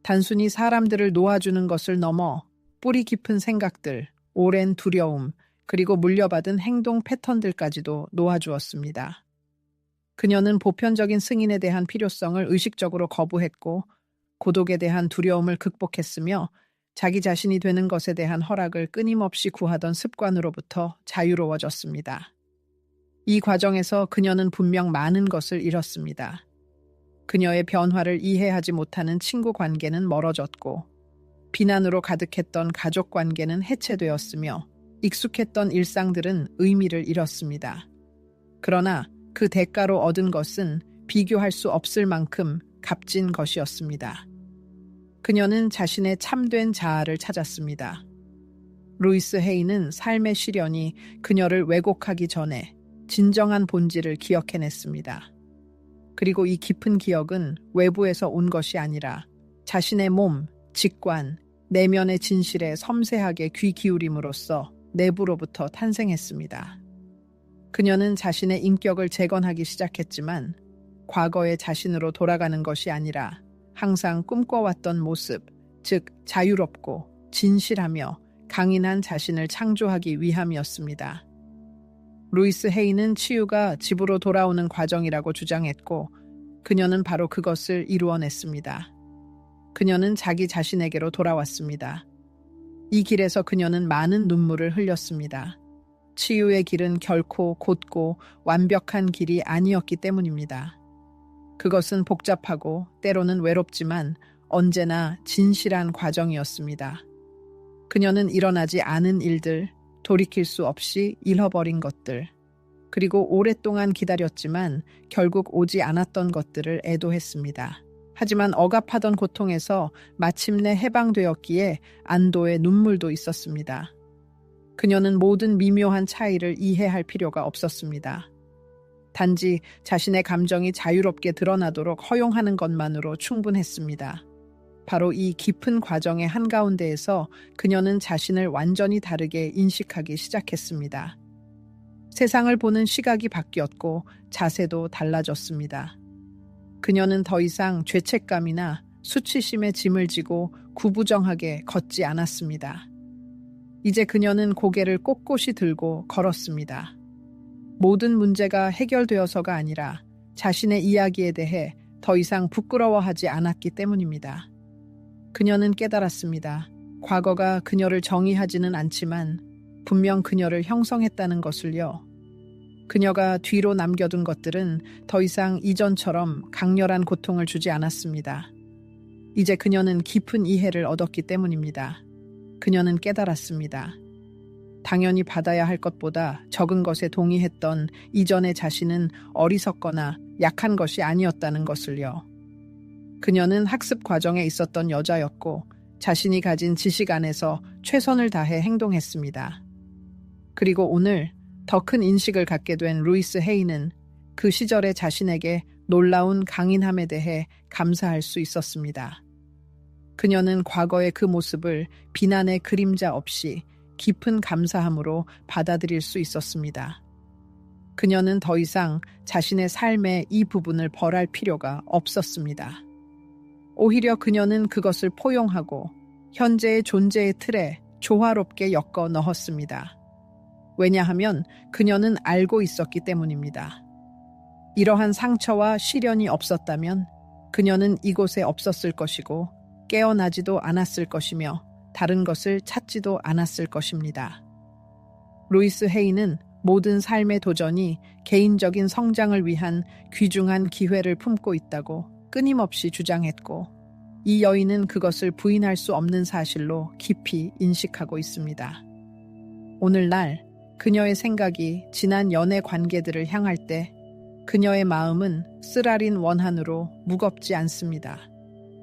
단순히 사람들을 놓아주는 것을 넘어 뿌리 깊은 생각들, 오랜 두려움, 그리고 물려받은 행동 패턴들까지도 놓아주었습니다. 그녀는 보편적인 승인에 대한 필요성을 의식적으로 거부했고, 고독에 대한 두려움을 극복했으며 자기 자신이 되는 것에 대한 허락을 끊임없이 구하던 습관으로부터 자유로워졌습니다. 이 과정에서 그녀는 분명 많은 것을 잃었습니다. 그녀의 변화를 이해하지 못하는 친구 관계는 멀어졌고, 비난으로 가득했던 가족 관계는 해체되었으며, 익숙했던 일상들은 의미를 잃었습니다. 그러나 그 대가로 얻은 것은 비교할 수 없을 만큼 값진 것이었습니다. 그녀는 자신의 참된 자아를 찾았습니다. 루이스 헤이는 삶의 시련이 그녀를 왜곡하기 전에 진정한 본질을 기억해냈습니다. 그리고 이 깊은 기억은 외부에서 온 것이 아니라 자신의 몸, 직관, 내면의 진실에 섬세하게 귀 기울임으로써 내부로부터 탄생했습니다. 그녀는 자신의 인격을 재건하기 시작했지만 과거의 자신으로 돌아가는 것이 아니라 항상 꿈꿔왔던 모습, 즉 자유롭고 진실하며 강인한 자신을 창조하기 위함이었습니다. 루이스 헤이는 치유가 집으로 돌아오는 과정이라고 주장했고, 그녀는 바로 그것을 이루어냈습니다. 그녀는 자기 자신에게로 돌아왔습니다. 이 길에서 그녀는 많은 눈물을 흘렸습니다. 치유의 길은 결코 곧고 완벽한 길이 아니었기 때문입니다. 그것은 복잡하고 때로는 외롭지만 언제나 진실한 과정이었습니다. 그녀는 일어나지 않은 일들, 돌이킬 수 없이 잃어버린 것들, 그리고 오랫동안 기다렸지만 결국 오지 않았던 것들을 애도했습니다. 하지만 억압하던 고통에서 마침내 해방되었기에 안도의 눈물도 있었습니다. 그녀는 모든 미묘한 차이를 이해할 필요가 없었습니다. 단지 자신의 감정이 자유롭게 드러나도록 허용하는 것만으로 충분했습니다. 바로 이 깊은 과정의 한가운데에서 그녀는 자신을 완전히 다르게 인식하기 시작했습니다. 세상을 보는 시각이 바뀌었고 자세도 달라졌습니다. 그녀는 더 이상 죄책감이나 수치심의 짐을 지고 구부정하게 걷지 않았습니다. 이제 그녀는 고개를 꼿꼿이 들고 걸었습니다. 모든 문제가 해결되어서가 아니라 자신의 이야기에 대해 더 이상 부끄러워하지 않았기 때문입니다. 그녀는 깨달았습니다. 과거가 그녀를 정의하지는 않지만 분명 그녀를 형성했다는 것을요. 그녀가 뒤로 남겨둔 것들은 더 이상 이전처럼 강렬한 고통을 주지 않았습니다. 이제 그녀는 깊은 이해를 얻었기 때문입니다. 그녀는 깨달았습니다. 당연히 받아야 할 것보다 적은 것에 동의했던 이전의 자신은 어리석거나 약한 것이 아니었다는 것을요. 그녀는 학습 과정에 있었던 여자였고 자신이 가진 지식 안에서 최선을 다해 행동했습니다. 그리고 오늘 더 큰 인식을 갖게 된 루이스 헤이는 그 시절의 자신에게 놀라운 강인함에 대해 감사할 수 있었습니다. 그녀는 과거의 그 모습을 비난의 그림자 없이 깊은 감사함으로 받아들일 수 있었습니다. 그녀는 더 이상 자신의 삶의 이 부분을 벌할 필요가 없었습니다. 오히려 그녀는 그것을 포용하고 현재의 존재의 틀에 조화롭게 엮어 넣었습니다. 왜냐하면 그녀는 알고 있었기 때문입니다. 이러한 상처와 시련이 없었다면 그녀는 이곳에 없었을 것이고 깨어나지도 않았을 것이며 다른 것을 찾지도 않았을 것입니다. 루이스 헤이는 모든 삶의 도전이 개인적인 성장을 위한 귀중한 기회를 품고 있다고 끊임없이 주장했고 이 여인은 그것을 부인할 수 없는 사실로 깊이 인식하고 있습니다. 오늘날 그녀의 생각이 지난 연애 관계들을 향할 때 그녀의 마음은 쓰라린 원한으로 무겁지 않습니다.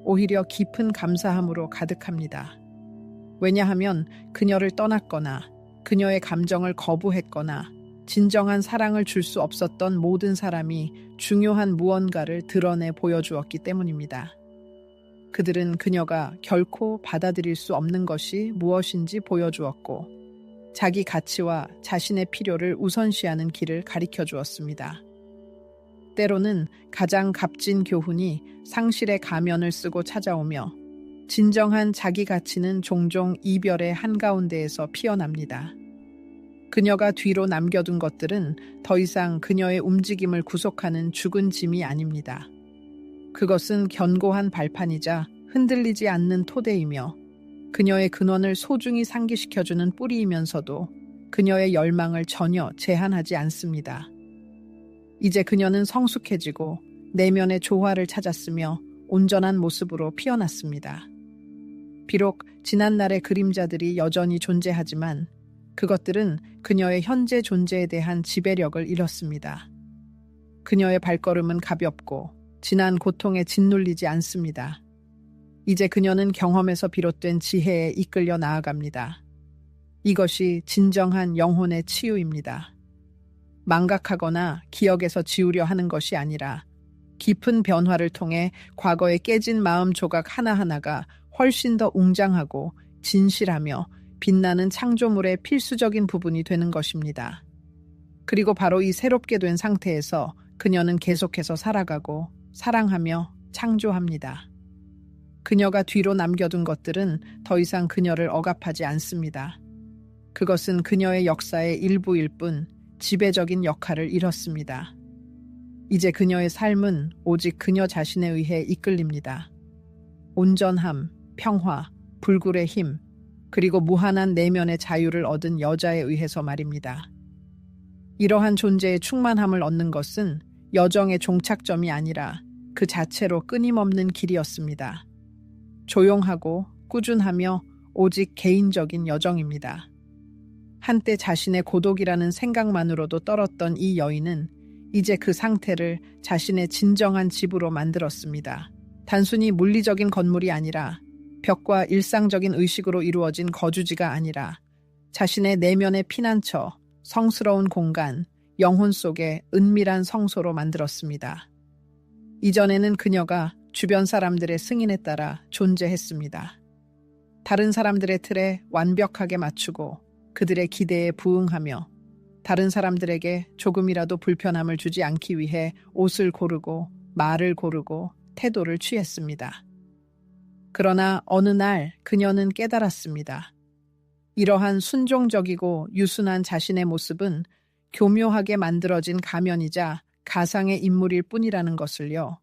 오히려 깊은 감사함으로 가득합니다. 왜냐하면 그녀를 떠났거나 그녀의 감정을 거부했거나 진정한 사랑을 줄 수 없었던 모든 사람이 중요한 무언가를 드러내 보여주었기 때문입니다. 그들은 그녀가 결코 받아들일 수 없는 것이 무엇인지 보여주었고 자기 가치와 자신의 필요를 우선시하는 길을 가리켜 주었습니다. 때로는 가장 값진 교훈이 상실의 가면을 쓰고 찾아오며 진정한 자기 가치는 종종 이별의 한가운데에서 피어납니다. 그녀가 뒤로 남겨둔 것들은 더 이상 그녀의 움직임을 구속하는 죽은 짐이 아닙니다. 그것은 견고한 발판이자 흔들리지 않는 토대이며 그녀의 근원을 소중히 상기시켜주는 뿌리이면서도 그녀의 열망을 전혀 제한하지 않습니다. 이제 그녀는 성숙해지고 내면의 조화를 찾았으며 온전한 모습으로 피어났습니다. 비록 지난날의 그림자들이 여전히 존재하지만 그것들은 그녀의 현재 존재에 대한 지배력을 잃었습니다. 그녀의 발걸음은 가볍고 지난 고통에 짓눌리지 않습니다. 이제 그녀는 경험에서 비롯된 지혜에 이끌려 나아갑니다. 이것이 진정한 영혼의 치유입니다. 망각하거나 기억에서 지우려 하는 것이 아니라 깊은 변화를 통해 과거의 깨진 마음 조각 하나하나가 훨씬 더 웅장하고 진실하며 빛나는 창조물의 필수적인 부분이 되는 것입니다. 그리고 바로 이 새롭게 된 상태에서 그녀는 계속해서 살아가고 사랑하며 창조합니다. 그녀가 뒤로 남겨둔 것들은 더 이상 그녀를 억압하지 않습니다. 그것은 그녀의 역사의 일부일 뿐 지배적인 역할을 잃었습니다. 이제 그녀의 삶은 오직 그녀 자신에 의해 이끌립니다. 온전함, 평화, 불굴의 힘, 그리고 무한한 내면의 자유를 얻은 여자에 의해서 말입니다. 이러한 존재의 충만함을 얻는 것은 여정의 종착점이 아니라 그 자체로 끊임없는 길이었습니다. 조용하고 꾸준하며 오직 개인적인 여정입니다. 한때 자신의 고독이라는 생각만으로도 떨었던 이 여인은 이제 그 상태를 자신의 진정한 집으로 만들었습니다. 단순히 물리적인 건물이 아니라 벽과 일상적인 의식으로 이루어진 거주지가 아니라 자신의 내면의 피난처, 성스러운 공간, 영혼 속에 은밀한 성소로 만들었습니다. 이전에는 그녀가 주변 사람들의 승인에 따라 존재했습니다. 다른 사람들의 틀에 완벽하게 맞추고 그들의 기대에 부응하며 다른 사람들에게 조금이라도 불편함을 주지 않기 위해 옷을 고르고 말을 고르고 태도를 취했습니다. 그러나 어느 날 그녀는 깨달았습니다. 이러한 순종적이고 유순한 자신의 모습은 교묘하게 만들어진 가면이자 가상의 인물일 뿐이라는 것을요.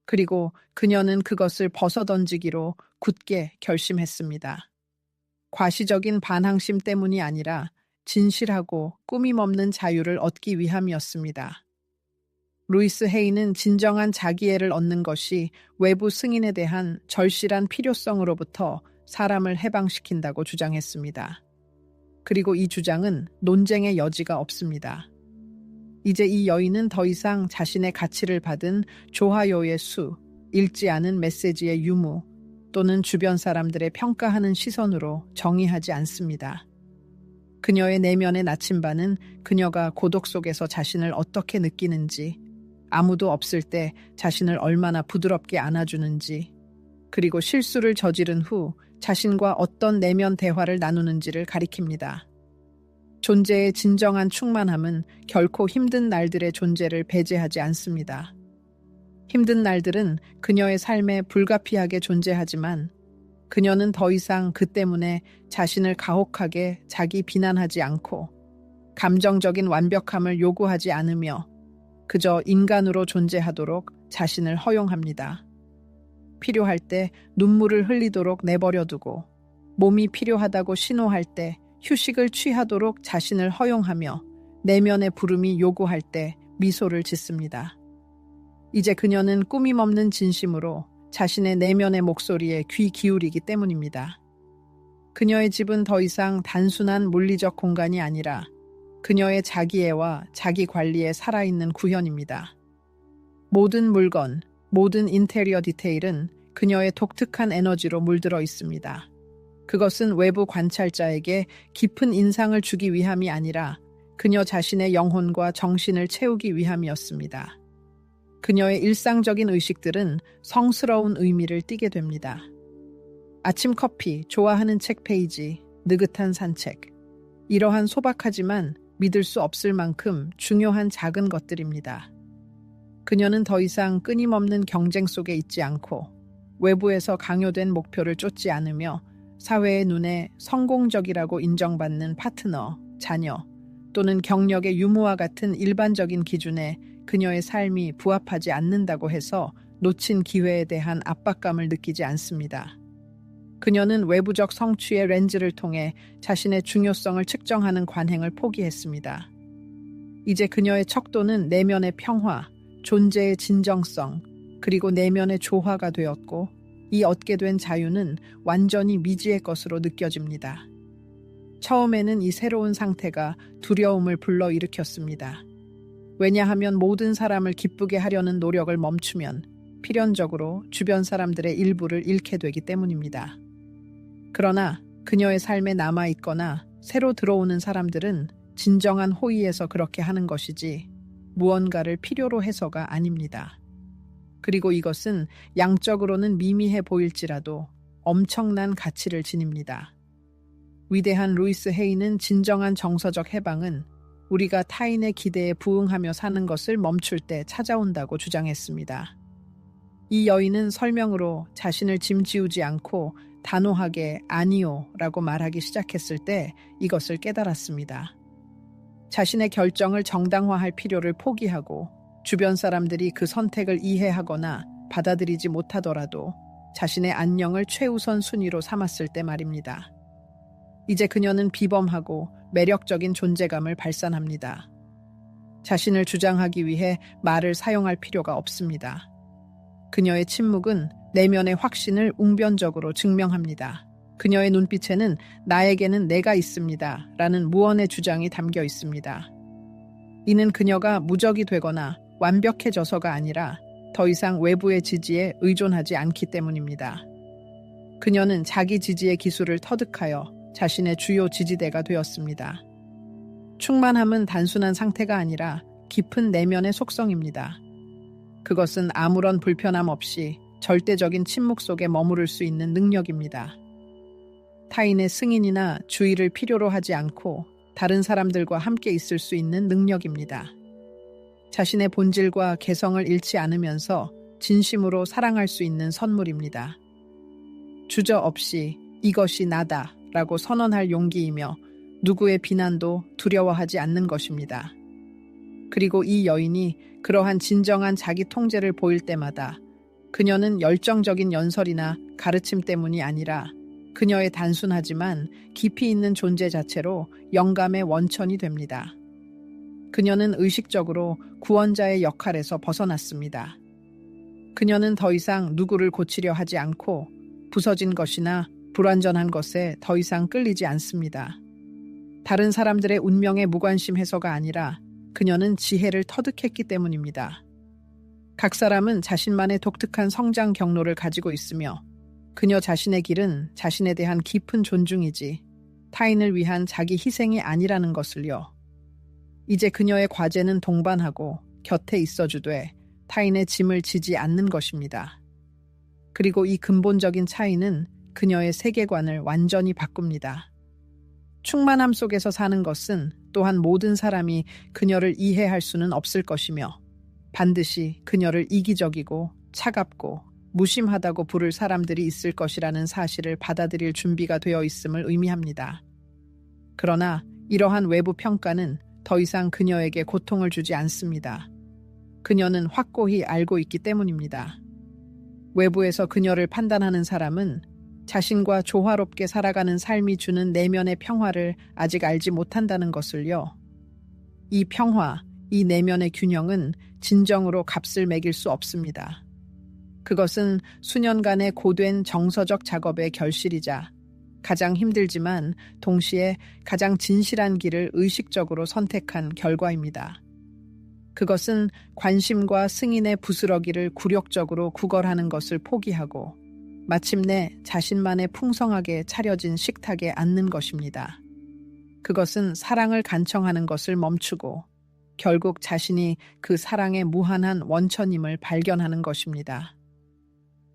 그리고 그녀는 그것을 벗어던지기로 굳게 결심했습니다. 과시적인 반항심 때문이 아니라 진실하고 꾸밈없는 자유를 얻기 위함이었습니다. 루이스 헤이는 진정한 자기애를 얻는 것이 외부 승인에 대한 절실한 필요성으로부터 사람을 해방시킨다고 주장했습니다. 그리고 이 주장은 논쟁의 여지가 없습니다. 이제 이 여인은 더 이상 자신의 가치를 받은 좋아요의 수, 읽지 않은 메시지의 유무 또는 주변 사람들의 평가하는 시선으로 정의하지 않습니다. 그녀의 내면의 나침반은 그녀가 고독 속에서 자신을 어떻게 느끼는지, 아무도 없을 때 자신을 얼마나 부드럽게 안아주는지, 그리고 실수를 저지른 후 자신과 어떤 내면 대화를 나누는지를 가리킵니다. 존재의 진정한 충만함은 결코 힘든 날들의 존재를 배제하지 않습니다. 힘든 날들은 그녀의 삶에 불가피하게 존재하지만 그녀는 더 이상 그 때문에 자신을 가혹하게 자기 비난하지 않고 감정적인 완벽함을 요구하지 않으며 그저 인간으로 존재하도록 자신을 허용합니다. 필요할 때 눈물을 흘리도록 내버려두고 몸이 필요하다고 신호할 때 휴식을 취하도록 자신을 허용하며 내면의 부름이 요구할 때 미소를 짓습니다. 이제 그녀는 꾸밈없는 진심으로 자신의 내면의 목소리에 귀 기울이기 때문입니다. 그녀의 집은 더 이상 단순한 물리적 공간이 아니라 그녀의 자기애와 자기 관리에 살아있는 구현입니다. 모든 물건, 모든 인테리어 디테일은 그녀의 독특한 에너지로 물들어 있습니다. 그것은 외부 관찰자에게 깊은 인상을 주기 위함이 아니라 그녀 자신의 영혼과 정신을 채우기 위함이었습니다. 그녀의 일상적인 의식들은 성스러운 의미를 띠게 됩니다. 아침 커피, 좋아하는 책 페이지, 느긋한 산책. 이러한 소박하지만 믿을 수 없을 만큼 중요한 작은 것들입니다. 그녀는 더 이상 끊임없는 경쟁 속에 있지 않고 외부에서 강요된 목표를 쫓지 않으며 사회의 눈에 성공적이라고 인정받는 파트너, 자녀 또는 경력의 유무와 같은 일반적인 기준에 그녀의 삶이 부합하지 않는다고 해서 놓친 기회에 대한 압박감을 느끼지 않습니다. 그녀는 외부적 성취의 렌즈를 통해 자신의 중요성을 측정하는 관행을 포기했습니다. 이제 그녀의 척도는 내면의 평화, 존재의 진정성, 그리고 내면의 조화가 되었고 이 얻게 된 자유는 완전히 미지의 것으로 느껴집니다. 처음에는 이 새로운 상태가 두려움을 불러일으켰습니다. 왜냐하면 모든 사람을 기쁘게 하려는 노력을 멈추면 필연적으로 주변 사람들의 일부를 잃게 되기 때문입니다. 그러나 그녀의 삶에 남아있거나 새로 들어오는 사람들은 진정한 호의에서 그렇게 하는 것이지 무언가를 필요로 해서가 아닙니다. 그리고 이것은 양적으로는 미미해 보일지라도 엄청난 가치를 지닙니다. 위대한 루이스 헤이는 진정한 정서적 해방은 우리가 타인의 기대에 부응하며 사는 것을 멈출 때 찾아온다고 주장했습니다. 이 여인은 설명으로 자신을 짐지우지 않고 단호하게 아니요 라고 말하기 시작했을 때 이것을 깨달았습니다. 자신의 결정을 정당화할 필요를 포기하고 주변 사람들이 그 선택을 이해하거나 받아들이지 못하더라도 자신의 안녕을 최우선 순위로 삼았을 때 말입니다. 이제 그녀는 비범하고 매력적인 존재감을 발산합니다. 자신을 주장하기 위해 말을 사용할 필요가 없습니다. 그녀의 침묵은 내면의 확신을 웅변적으로 증명합니다. 그녀의 눈빛에는 나에게는 내가 있습니다 라는 무언의 주장이 담겨 있습니다. 이는 그녀가 무적이 되거나 완벽해져서가 아니라 더 이상 외부의 지지에 의존하지 않기 때문입니다. 그녀는 자기 지지의 기술을 터득하여 자신의 주요 지지대가 되었습니다. 충만함은 단순한 상태가 아니라 깊은 내면의 속성입니다. 그것은 아무런 불편함 없이 절대적인 침묵 속에 머무를 수 있는 능력입니다. 타인의 승인이나 주의를 필요로 하지 않고 다른 사람들과 함께 있을 수 있는 능력입니다. 자신의 본질과 개성을 잃지 않으면서 진심으로 사랑할 수 있는 선물입니다. 주저없이 이것이 나다 라고 선언할 용기이며 누구의 비난도 두려워하지 않는 것입니다. 그리고 이 여인이 그러한 진정한 자기 통제를 보일 때마다 그녀는 열정적인 연설이나 가르침 때문이 아니라 그녀의 단순하지만 깊이 있는 존재 자체로 영감의 원천이 됩니다. 그녀는 의식적으로 구원자의 역할에서 벗어났습니다. 그녀는 더 이상 누구를 고치려 하지 않고 부서진 것이나 불완전한 것에 더 이상 끌리지 않습니다. 다른 사람들의 운명에 무관심해서가 아니라 그녀는 지혜를 터득했기 때문입니다. 각 사람은 자신만의 독특한 성장 경로를 가지고 있으며 그녀 자신의 길은 자신에 대한 깊은 존중이지 타인을 위한 자기 희생이 아니라는 것을요. 이제 그녀의 과제는 동반하고 곁에 있어주되 타인의 짐을 지지 않는 것입니다. 그리고 이 근본적인 차이는 그녀의 세계관을 완전히 바꿉니다. 충만함 속에서 사는 것은 또한 모든 사람이 그녀를 이해할 수는 없을 것이며 반드시 그녀를 이기적이고 차갑고 무심하다고 부를 사람들이 있을 것이라는 사실을 받아들일 준비가 되어 있음을 의미합니다. 그러나 이러한 외부 평가는 더 이상 그녀에게 고통을 주지 않습니다. 그녀는 확고히 알고 있기 때문입니다. 외부에서 그녀를 판단하는 사람은 자신과 조화롭게 살아가는 삶이 주는 내면의 평화를 아직 알지 못한다는 것을요. 이 평화, 이 내면의 균형은 진정으로 값을 매길 수 없습니다. 그것은 수년간의 고된 정서적 작업의 결실이자 가장 힘들지만 동시에 가장 진실한 길을 의식적으로 선택한 결과입니다. 그것은 관심과 승인의 부스러기를 굴욕적으로 구걸하는 것을 포기하고 마침내 자신만의 풍성하게 차려진 식탁에 앉는 것입니다. 그것은 사랑을 간청하는 것을 멈추고 결국 자신이 그 사랑의 무한한 원천임을 발견하는 것입니다.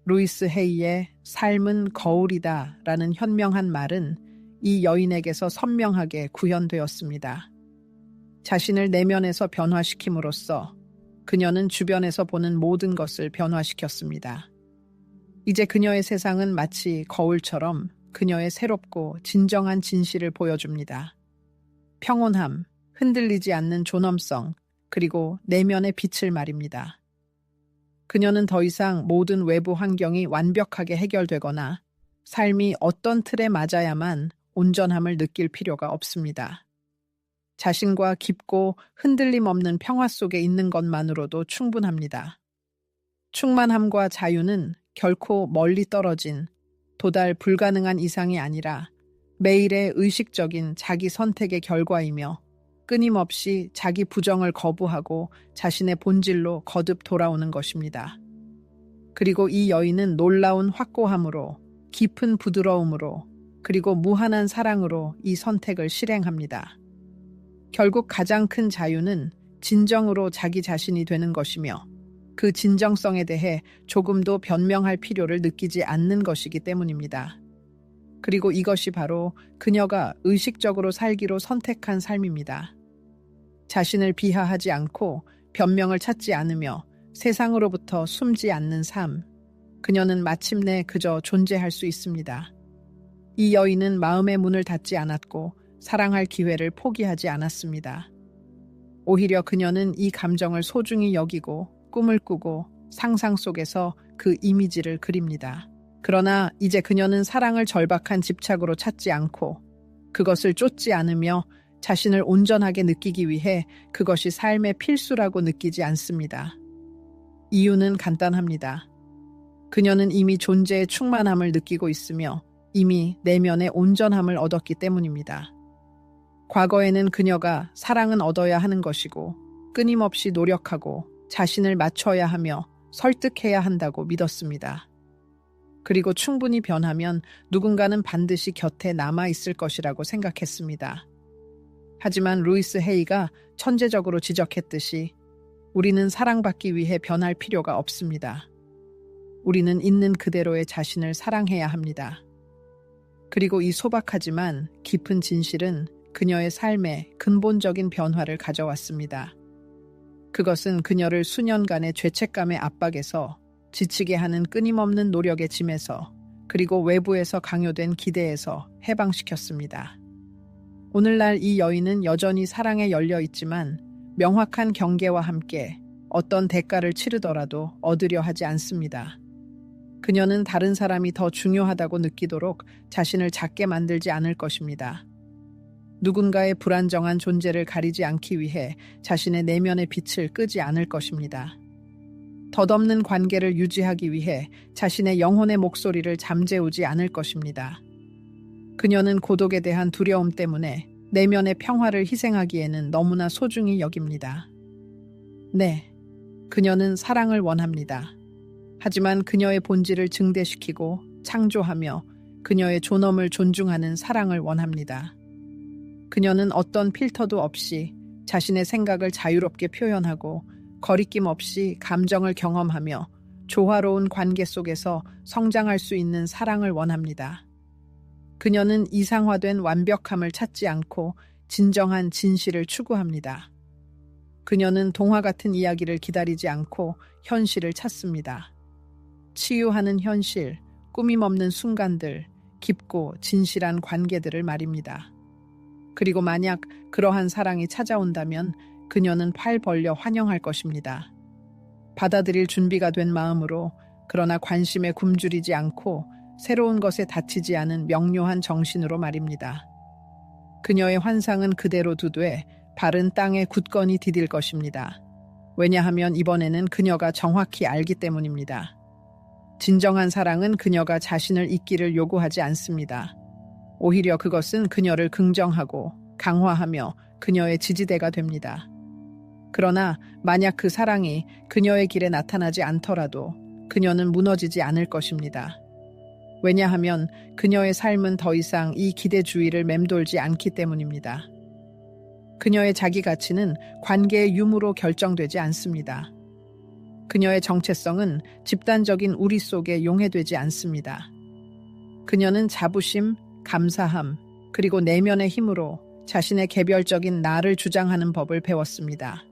루이스 헤이의 삶은 거울이다 라는 현명한 말은 이 여인에게서 선명하게 구현되었습니다. 자신을 내면에서 변화시킴으로써 그녀는 주변에서 보는 모든 것을 변화시켰습니다. 이제 그녀의 세상은 마치 거울처럼 그녀의 새롭고 진정한 진실을 보여줍니다. 평온함, 흔들리지 않는 존엄성, 그리고 내면의 빛을 말입니다. 그녀는 더 이상 모든 외부 환경이 완벽하게 해결되거나 삶이 어떤 틀에 맞아야만 온전함을 느낄 필요가 없습니다. 자신과 깊고 흔들림 없는 평화 속에 있는 것만으로도 충분합니다. 충만함과 자유는 결코 멀리 떨어진 도달 불가능한 이상이 아니라 매일의 의식적인 자기 선택의 결과이며 끊임없이 자기 부정을 거부하고 자신의 본질로 거듭 돌아오는 것입니다. 그리고 이 여인은 놀라운 확고함으로, 깊은 부드러움으로, 그리고 무한한 사랑으로 이 선택을 실행합니다. 결국 가장 큰 자유는 진정으로 자기 자신이 되는 것이며 그 진정성에 대해 조금도 변명할 필요를 느끼지 않는 것이기 때문입니다. 그리고 이것이 바로 그녀가 의식적으로 살기로 선택한 삶입니다. 자신을 비하하지 않고 변명을 찾지 않으며 세상으로부터 숨지 않는 삶. 그녀는 마침내 그저 존재할 수 있습니다. 이 여인은 마음의 문을 닫지 않았고 사랑할 기회를 포기하지 않았습니다. 오히려 그녀는 이 감정을 소중히 여기고 꿈을 꾸고 상상 속에서 그 이미지를 그립니다. 그러나 이제 그녀는 사랑을 절박한 집착으로 찾지 않고 그것을 쫓지 않으며 자신을 온전하게 느끼기 위해 그것이 삶의 필수라고 느끼지 않습니다. 이유는 간단합니다. 그녀는 이미 존재의 충만함을 느끼고 있으며 이미 내면의 온전함을 얻었기 때문입니다. 과거에는 그녀가 사랑은 얻어야 하는 것이고 끊임없이 노력하고 자신을 맞춰야 하며 설득해야 한다고 믿었습니다. 그리고 충분히 변하면 누군가는 반드시 곁에 남아 있을 것이라고 생각했습니다. 하지만 루이스 헤이가 천재적으로 지적했듯이 우리는 사랑받기 위해 변할 필요가 없습니다. 우리는 있는 그대로의 자신을 사랑해야 합니다. 그리고 이 소박하지만 깊은 진실은 그녀의 삶에 근본적인 변화를 가져왔습니다. 그것은 그녀를 수년간의 죄책감의 압박에서, 지치게 하는 끊임없는 노력의 짐에서, 그리고 외부에서 강요된 기대에서 해방시켰습니다. 오늘날 이 여인은 여전히 사랑에 열려 있지만 명확한 경계와 함께 어떤 대가를 치르더라도 얻으려 하지 않습니다. 그녀는 다른 사람이 더 중요하다고 느끼도록 자신을 작게 만들지 않을 것입니다. 누군가의 불안정한 존재를 가리지 않기 위해 자신의 내면의 빛을 끄지 않을 것입니다. 덧없는 관계를 유지하기 위해 자신의 영혼의 목소리를 잠재우지 않을 것입니다. 그녀는 고독에 대한 두려움 때문에 내면의 평화를 희생하기에는 너무나 소중히 여깁니다. 네, 그녀는 사랑을 원합니다. 하지만 그녀의 본질을 증대시키고 창조하며 그녀의 존엄을 존중하는 사랑을 원합니다. 그녀는 어떤 필터도 없이 자신의 생각을 자유롭게 표현하고 거리낌 없이 감정을 경험하며 조화로운 관계 속에서 성장할 수 있는 사랑을 원합니다. 그녀는 이상화된 완벽함을 찾지 않고 진정한 진실을 추구합니다. 그녀는 동화 같은 이야기를 기다리지 않고 현실을 찾습니다. 치유하는 현실, 꾸밈없는 순간들, 깊고 진실한 관계들을 말입니다. 그리고 만약 그러한 사랑이 찾아온다면 그녀는 팔 벌려 환영할 것입니다. 받아들일 준비가 된 마음으로, 그러나 관심에 굶주리지 않고 새로운 것에 다치지 않은 명료한 정신으로 말입니다. 그녀의 환상은 그대로 두되 발은 땅에 굳건히 디딜 것입니다. 왜냐하면 이번에는 그녀가 정확히 알기 때문입니다. 진정한 사랑은 그녀가 자신을 잊기를 요구하지 않습니다. 오히려 그것은 그녀를 긍정하고 강화하며 그녀의 지지대가 됩니다. 그러나 만약 그 사랑이 그녀의 길에 나타나지 않더라도 그녀는 무너지지 않을 것입니다. 왜냐하면 그녀의 삶은 더 이상 이 기대주의를 맴돌지 않기 때문입니다. 그녀의 자기 가치는 관계의 유무로 결정되지 않습니다. 그녀의 정체성은 집단적인 우리 속에 용해되지 않습니다. 그녀는 자부심, 감사함, 그리고 내면의 힘으로 자신의 개별적인 나를 주장하는 법을 배웠습니다.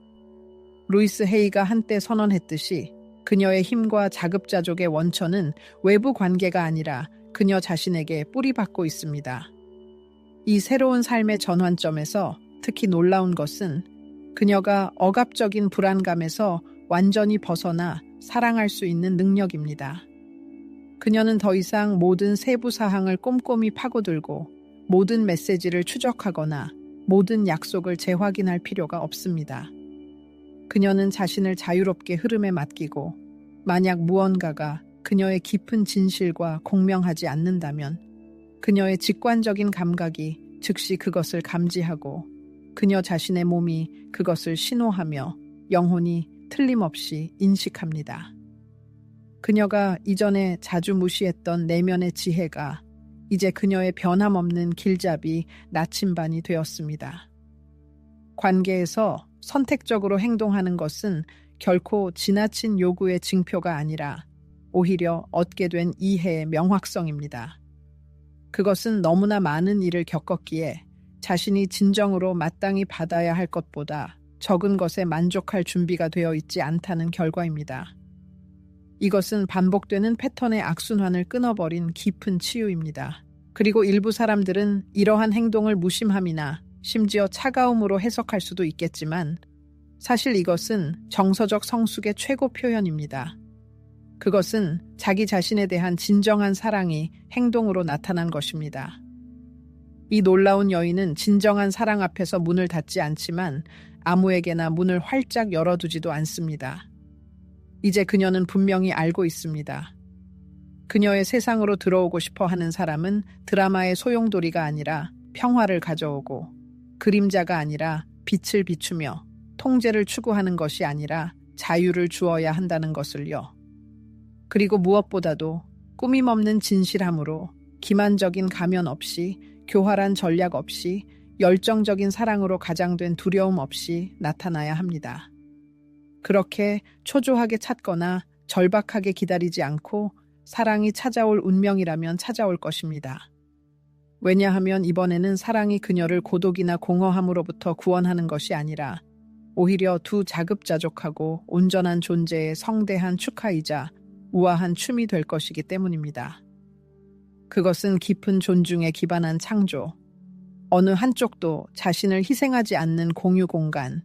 루이스 헤이가 한때 선언했듯이 그녀의 힘과 자급자족의 원천은 외부 관계가 아니라 그녀 자신에게 뿌리박고 있습니다. 이 새로운 삶의 전환점에서 특히 놀라운 것은 그녀가 억압적인 불안감에서 완전히 벗어나 사랑할 수 있는 능력입니다. 그녀는 더 이상 모든 세부 사항을 꼼꼼히 파고들고 모든 메시지를 추적하거나 모든 약속을 재확인할 필요가 없습니다. 그녀는 자신을 자유롭게 흐름에 맡기고 만약 무언가가 그녀의 깊은 진실과 공명하지 않는다면 그녀의 직관적인 감각이 즉시 그것을 감지하고 그녀 자신의 몸이 그것을 신호하며 영혼이 틀림없이 인식합니다. 그녀가 이전에 자주 무시했던 내면의 지혜가 이제 그녀의 변함없는 길잡이 나침반이 되었습니다. 관계에서 선택적으로 행동하는 것은 결코 지나친 요구의 징표가 아니라 오히려 얻게 된 이해의 명확성입니다. 그것은 너무나 많은 일을 겪었기에 자신이 진정으로 마땅히 받아야 할 것보다 적은 것에 만족할 준비가 되어 있지 않다는 결과입니다. 이것은 반복되는 패턴의 악순환을 끊어버린 깊은 치유입니다. 그리고 일부 사람들은 이러한 행동을 무심함이나 심지어 차가움으로 해석할 수도 있겠지만 사실 이것은 정서적 성숙의 최고 표현입니다. 그것은 자기 자신에 대한 진정한 사랑이 행동으로 나타난 것입니다. 이 놀라운 여인은 진정한 사랑 앞에서 문을 닫지 않지만 아무에게나 문을 활짝 열어두지도 않습니다. 이제 그녀는 분명히 알고 있습니다. 그녀의 세상으로 들어오고 싶어 하는 사람은 드라마의 소용돌이가 아니라 평화를 가져오고 그림자가 아니라 빛을 비추며 통제를 추구하는 것이 아니라 자유를 주어야 한다는 것을요. 그리고 무엇보다도 꾸밈없는 진실함으로 기만적인 가면 없이 교활한 전략 없이 열정적인 사랑으로 가장된 두려움 없이 나타나야 합니다. 그렇게 초조하게 찾거나 절박하게 기다리지 않고 사랑이 찾아올 운명이라면 찾아올 것입니다. 왜냐하면 이번에는 사랑이 그녀를 고독이나 공허함으로부터 구원하는 것이 아니라 오히려 두 자급자족하고 온전한 존재의 성대한 축하이자 우아한 춤이 될 것이기 때문입니다. 그것은 깊은 존중에 기반한 창조, 어느 한쪽도 자신을 희생하지 않는 공유 공간,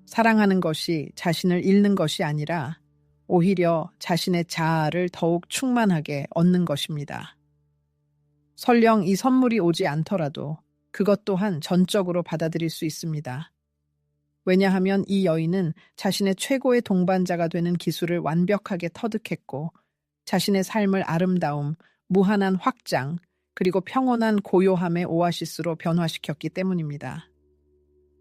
사랑하는 것이 자신을 잃는 것이 아니라 오히려 자신의 자아를 더욱 충만하게 얻는 것입니다. 설령 이 선물이 오지 않더라도 그것 또한 전적으로 받아들일 수 있습니다. 왜냐하면 이 여인은 자신의 최고의 동반자가 되는 기술을 완벽하게 터득했고 자신의 삶을 아름다움, 무한한 확장, 그리고 평온한 고요함의 오아시스로 변화시켰기 때문입니다.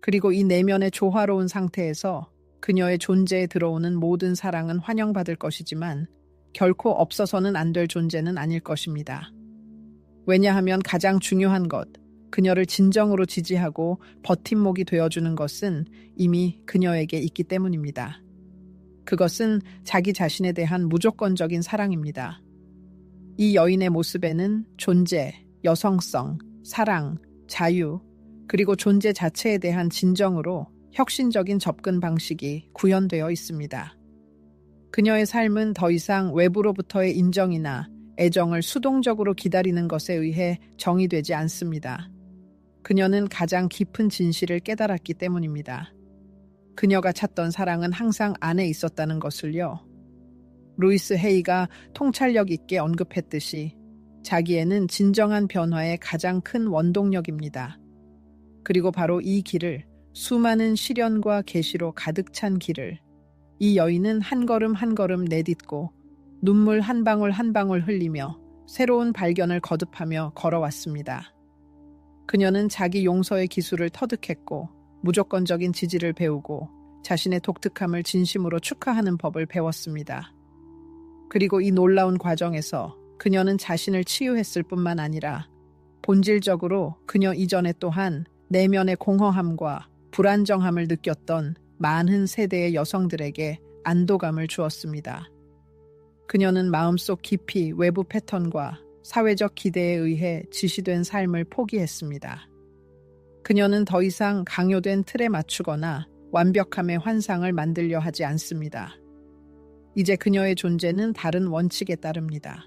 그리고 이 내면의 조화로운 상태에서 그녀의 존재에 들어오는 모든 사랑은 환영받을 것이지만 결코 없어서는 안 될 존재는 아닐 것입니다. 왜냐하면 가장 중요한 것, 그녀를 진정으로 지지하고 버팀목이 되어주는 것은 이미 그녀에게 있기 때문입니다. 그것은 자기 자신에 대한 무조건적인 사랑입니다. 이 여인의 모습에는 존재, 여성성, 사랑, 자유, 그리고 존재 자체에 대한 진정으로 혁신적인 접근 방식이 구현되어 있습니다. 그녀의 삶은 더 이상 외부로부터의 인정이나 애정을 수동적으로 기다리는 것에 의해 정의되지 않습니다. 그녀는 가장 깊은 진실을 깨달았기 때문입니다. 그녀가 찾던 사랑은 항상 안에 있었다는 것을요. 루이스 헤이가 통찰력 있게 언급했듯이 자기에는 진정한 변화의 가장 큰 원동력입니다. 그리고 바로 이 길을, 수많은 시련과 계시로 가득 찬 길을 이 여인은 한 걸음 한 걸음 내딛고 눈물 한 방울 한 방울 흘리며 새로운 발견을 거듭하며 걸어왔습니다. 그녀는 자기 용서의 기술을 터득했고 무조건적인 지지를 배우고 자신의 독특함을 진심으로 축하하는 법을 배웠습니다. 그리고 이 놀라운 과정에서 그녀는 자신을 치유했을 뿐만 아니라 본질적으로 그녀 이전에 또한 내면의 공허함과 불안정함을 느꼈던 많은 세대의 여성들에게 안도감을 주었습니다. 그녀는 마음속 깊이 외부 패턴과 사회적 기대에 의해 지시된 삶을 포기했습니다. 그녀는 더 이상 강요된 틀에 맞추거나 완벽함의 환상을 만들려 하지 않습니다. 이제 그녀의 존재는 다른 원칙에 따릅니다.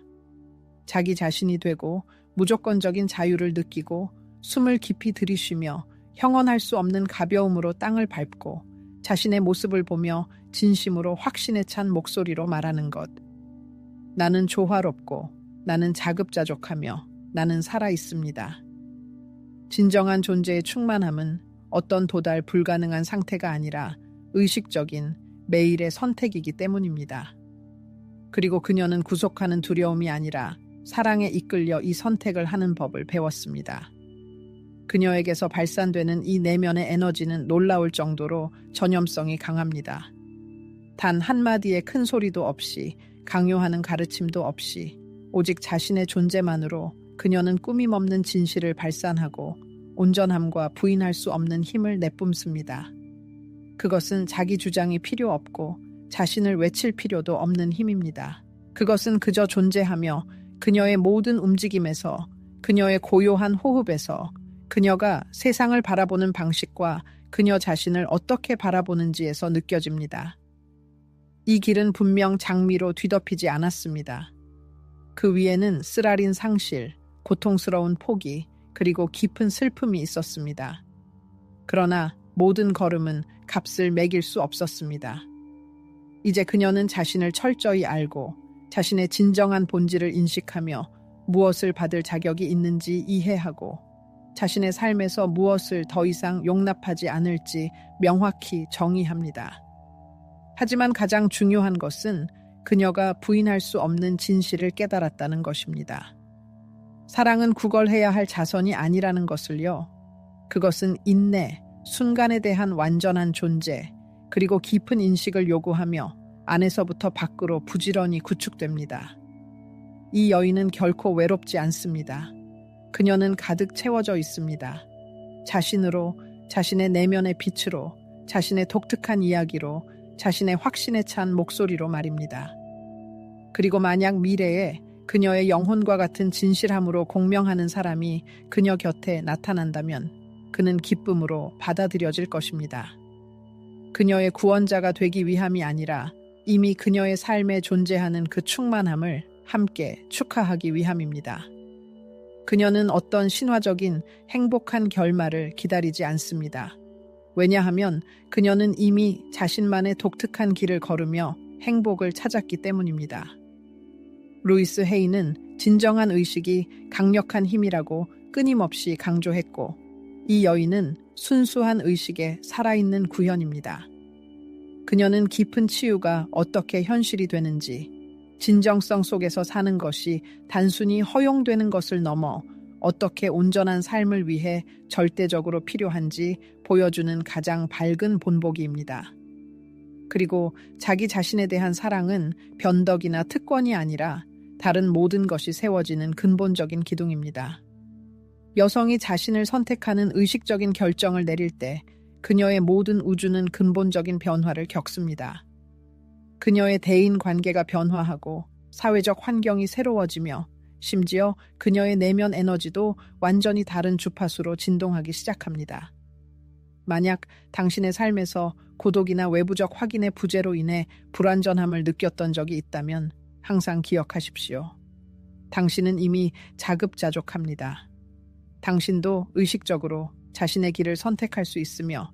자기 자신이 되고 무조건적인 자유를 느끼고 숨을 깊이 들이쉬며 형언할 수 없는 가벼움으로 땅을 밟고 자신의 모습을 보며 진심으로 확신에 찬 목소리로 말하는 것. 나는 조화롭고 나는 자급자족하며 나는 살아있습니다. 진정한 존재의 충만함은 어떤 도달 불가능한 상태가 아니라 의식적인 매일의 선택이기 때문입니다. 그리고 그녀는 구속하는 두려움이 아니라 사랑에 이끌려 이 선택을 하는 법을 배웠습니다. 그녀에게서 발산되는 이 내면의 에너지는 놀라울 정도로 전염성이 강합니다. 단 한마디의 큰 소리도 없이, 강요하는 가르침도 없이 오직 자신의 존재만으로 그녀는 꾸밈없는 진실을 발산하고 온전함과 부인할 수 없는 힘을 내뿜습니다. 그것은 자기 주장이 필요 없고 자신을 외칠 필요도 없는 힘입니다. 그것은 그저 존재하며 그녀의 모든 움직임에서, 그녀의 고요한 호흡에서, 그녀가 세상을 바라보는 방식과 그녀 자신을 어떻게 바라보는지에서 느껴집니다. 이 길은 분명 장미로 뒤덮이지 않았습니다. 그 위에는 쓰라린 상실, 고통스러운 포기, 그리고 깊은 슬픔이 있었습니다. 그러나 모든 걸음은 값을 매길 수 없었습니다. 이제 그녀는 자신을 철저히 알고 자신의 진정한 본질을 인식하며 무엇을 받을 자격이 있는지 이해하고 자신의 삶에서 무엇을 더 이상 용납하지 않을지 명확히 정의합니다. 하지만 가장 중요한 것은 그녀가 부인할 수 없는 진실을 깨달았다는 것입니다. 사랑은 구걸해야 할 자선이 아니라는 것을요. 그것은 인내, 순간에 대한 완전한 존재, 그리고 깊은 인식을 요구하며 안에서부터 밖으로 부지런히 구축됩니다. 이 여인은 결코 외롭지 않습니다. 그녀는 가득 채워져 있습니다. 자신으로, 자신의 내면의 빛으로, 자신의 독특한 이야기로, 자신의 확신에 찬 목소리로 말입니다. 그리고 만약 미래에 그녀의 영혼과 같은 진실함으로 공명하는 사람이 그녀 곁에 나타난다면 그는 기쁨으로 받아들여질 것입니다. 그녀의 구원자가 되기 위함이 아니라 이미 그녀의 삶에 존재하는 그 충만함을 함께 축하하기 위함입니다. 그녀는 어떤 신화적인 행복한 결말을 기다리지 않습니다. 왜냐하면 그녀는 이미 자신만의 독특한 길을 걸으며 행복을 찾았기 때문입니다. 루이스 헤이는 진정한 의식이 강력한 힘이라고 끊임없이 강조했고, 이 여인은 순수한 의식의 살아있는 구현입니다. 그녀는 깊은 치유가 어떻게 현실이 되는지, 진정성 속에서 사는 것이 단순히 허용되는 것을 넘어 어떻게 온전한 삶을 위해 절대적으로 필요한지 보여주는 가장 밝은 본보기입니다. 그리고 자기 자신에 대한 사랑은 변덕이나 특권이 아니라 다른 모든 것이 세워지는 근본적인 기둥입니다. 여성이 자신을 선택하는 의식적인 결정을 내릴 때 그녀의 모든 우주는 근본적인 변화를 겪습니다. 그녀의 대인 관계가 변화하고 사회적 환경이 새로워지며 심지어 그녀의 내면 에너지도 완전히 다른 주파수로 진동하기 시작합니다. 만약 당신의 삶에서 고독이나 외부적 확인의 부재로 인해 불완전함을 느꼈던 적이 있다면 항상 기억하십시오. 당신은 이미 자급자족합니다. 당신도 의식적으로 자신의 길을 선택할 수 있으며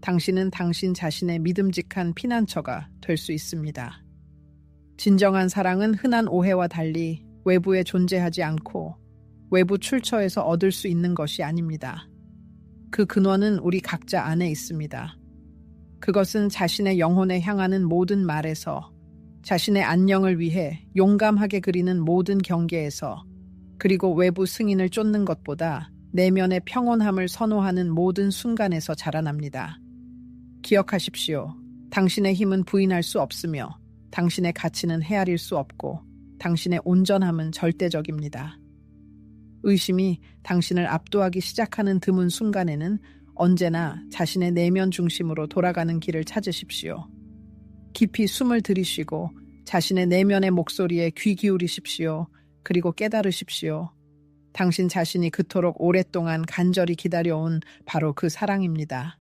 당신은 당신 자신의 믿음직한 피난처가 될 수 있습니다. 진정한 사랑은 흔한 오해와 달리 외부에 존재하지 않고 외부 출처에서 얻을 수 있는 것이 아닙니다. 그 근원은 우리 각자 안에 있습니다. 그것은 자신의 영혼에 향하는 모든 말에서, 자신의 안녕을 위해 용감하게 그리는 모든 경계에서, 그리고 외부 승인을 쫓는 것보다 내면의 평온함을 선호하는 모든 순간에서 자라납니다. 기억하십시오. 당신의 힘은 부인할 수 없으며 당신의 가치는 헤아릴 수 없고 당신의 온전함은 절대적입니다. 의심이 당신을 압도하기 시작하는 드문 순간에는 언제나 자신의 내면 중심으로 돌아가는 길을 찾으십시오. 깊이 숨을 들이쉬고 자신의 내면의 목소리에 귀 기울이십시오. 그리고 깨달으십시오. 당신 자신이 그토록 오랫동안 간절히 기다려온 바로 그 사랑입니다.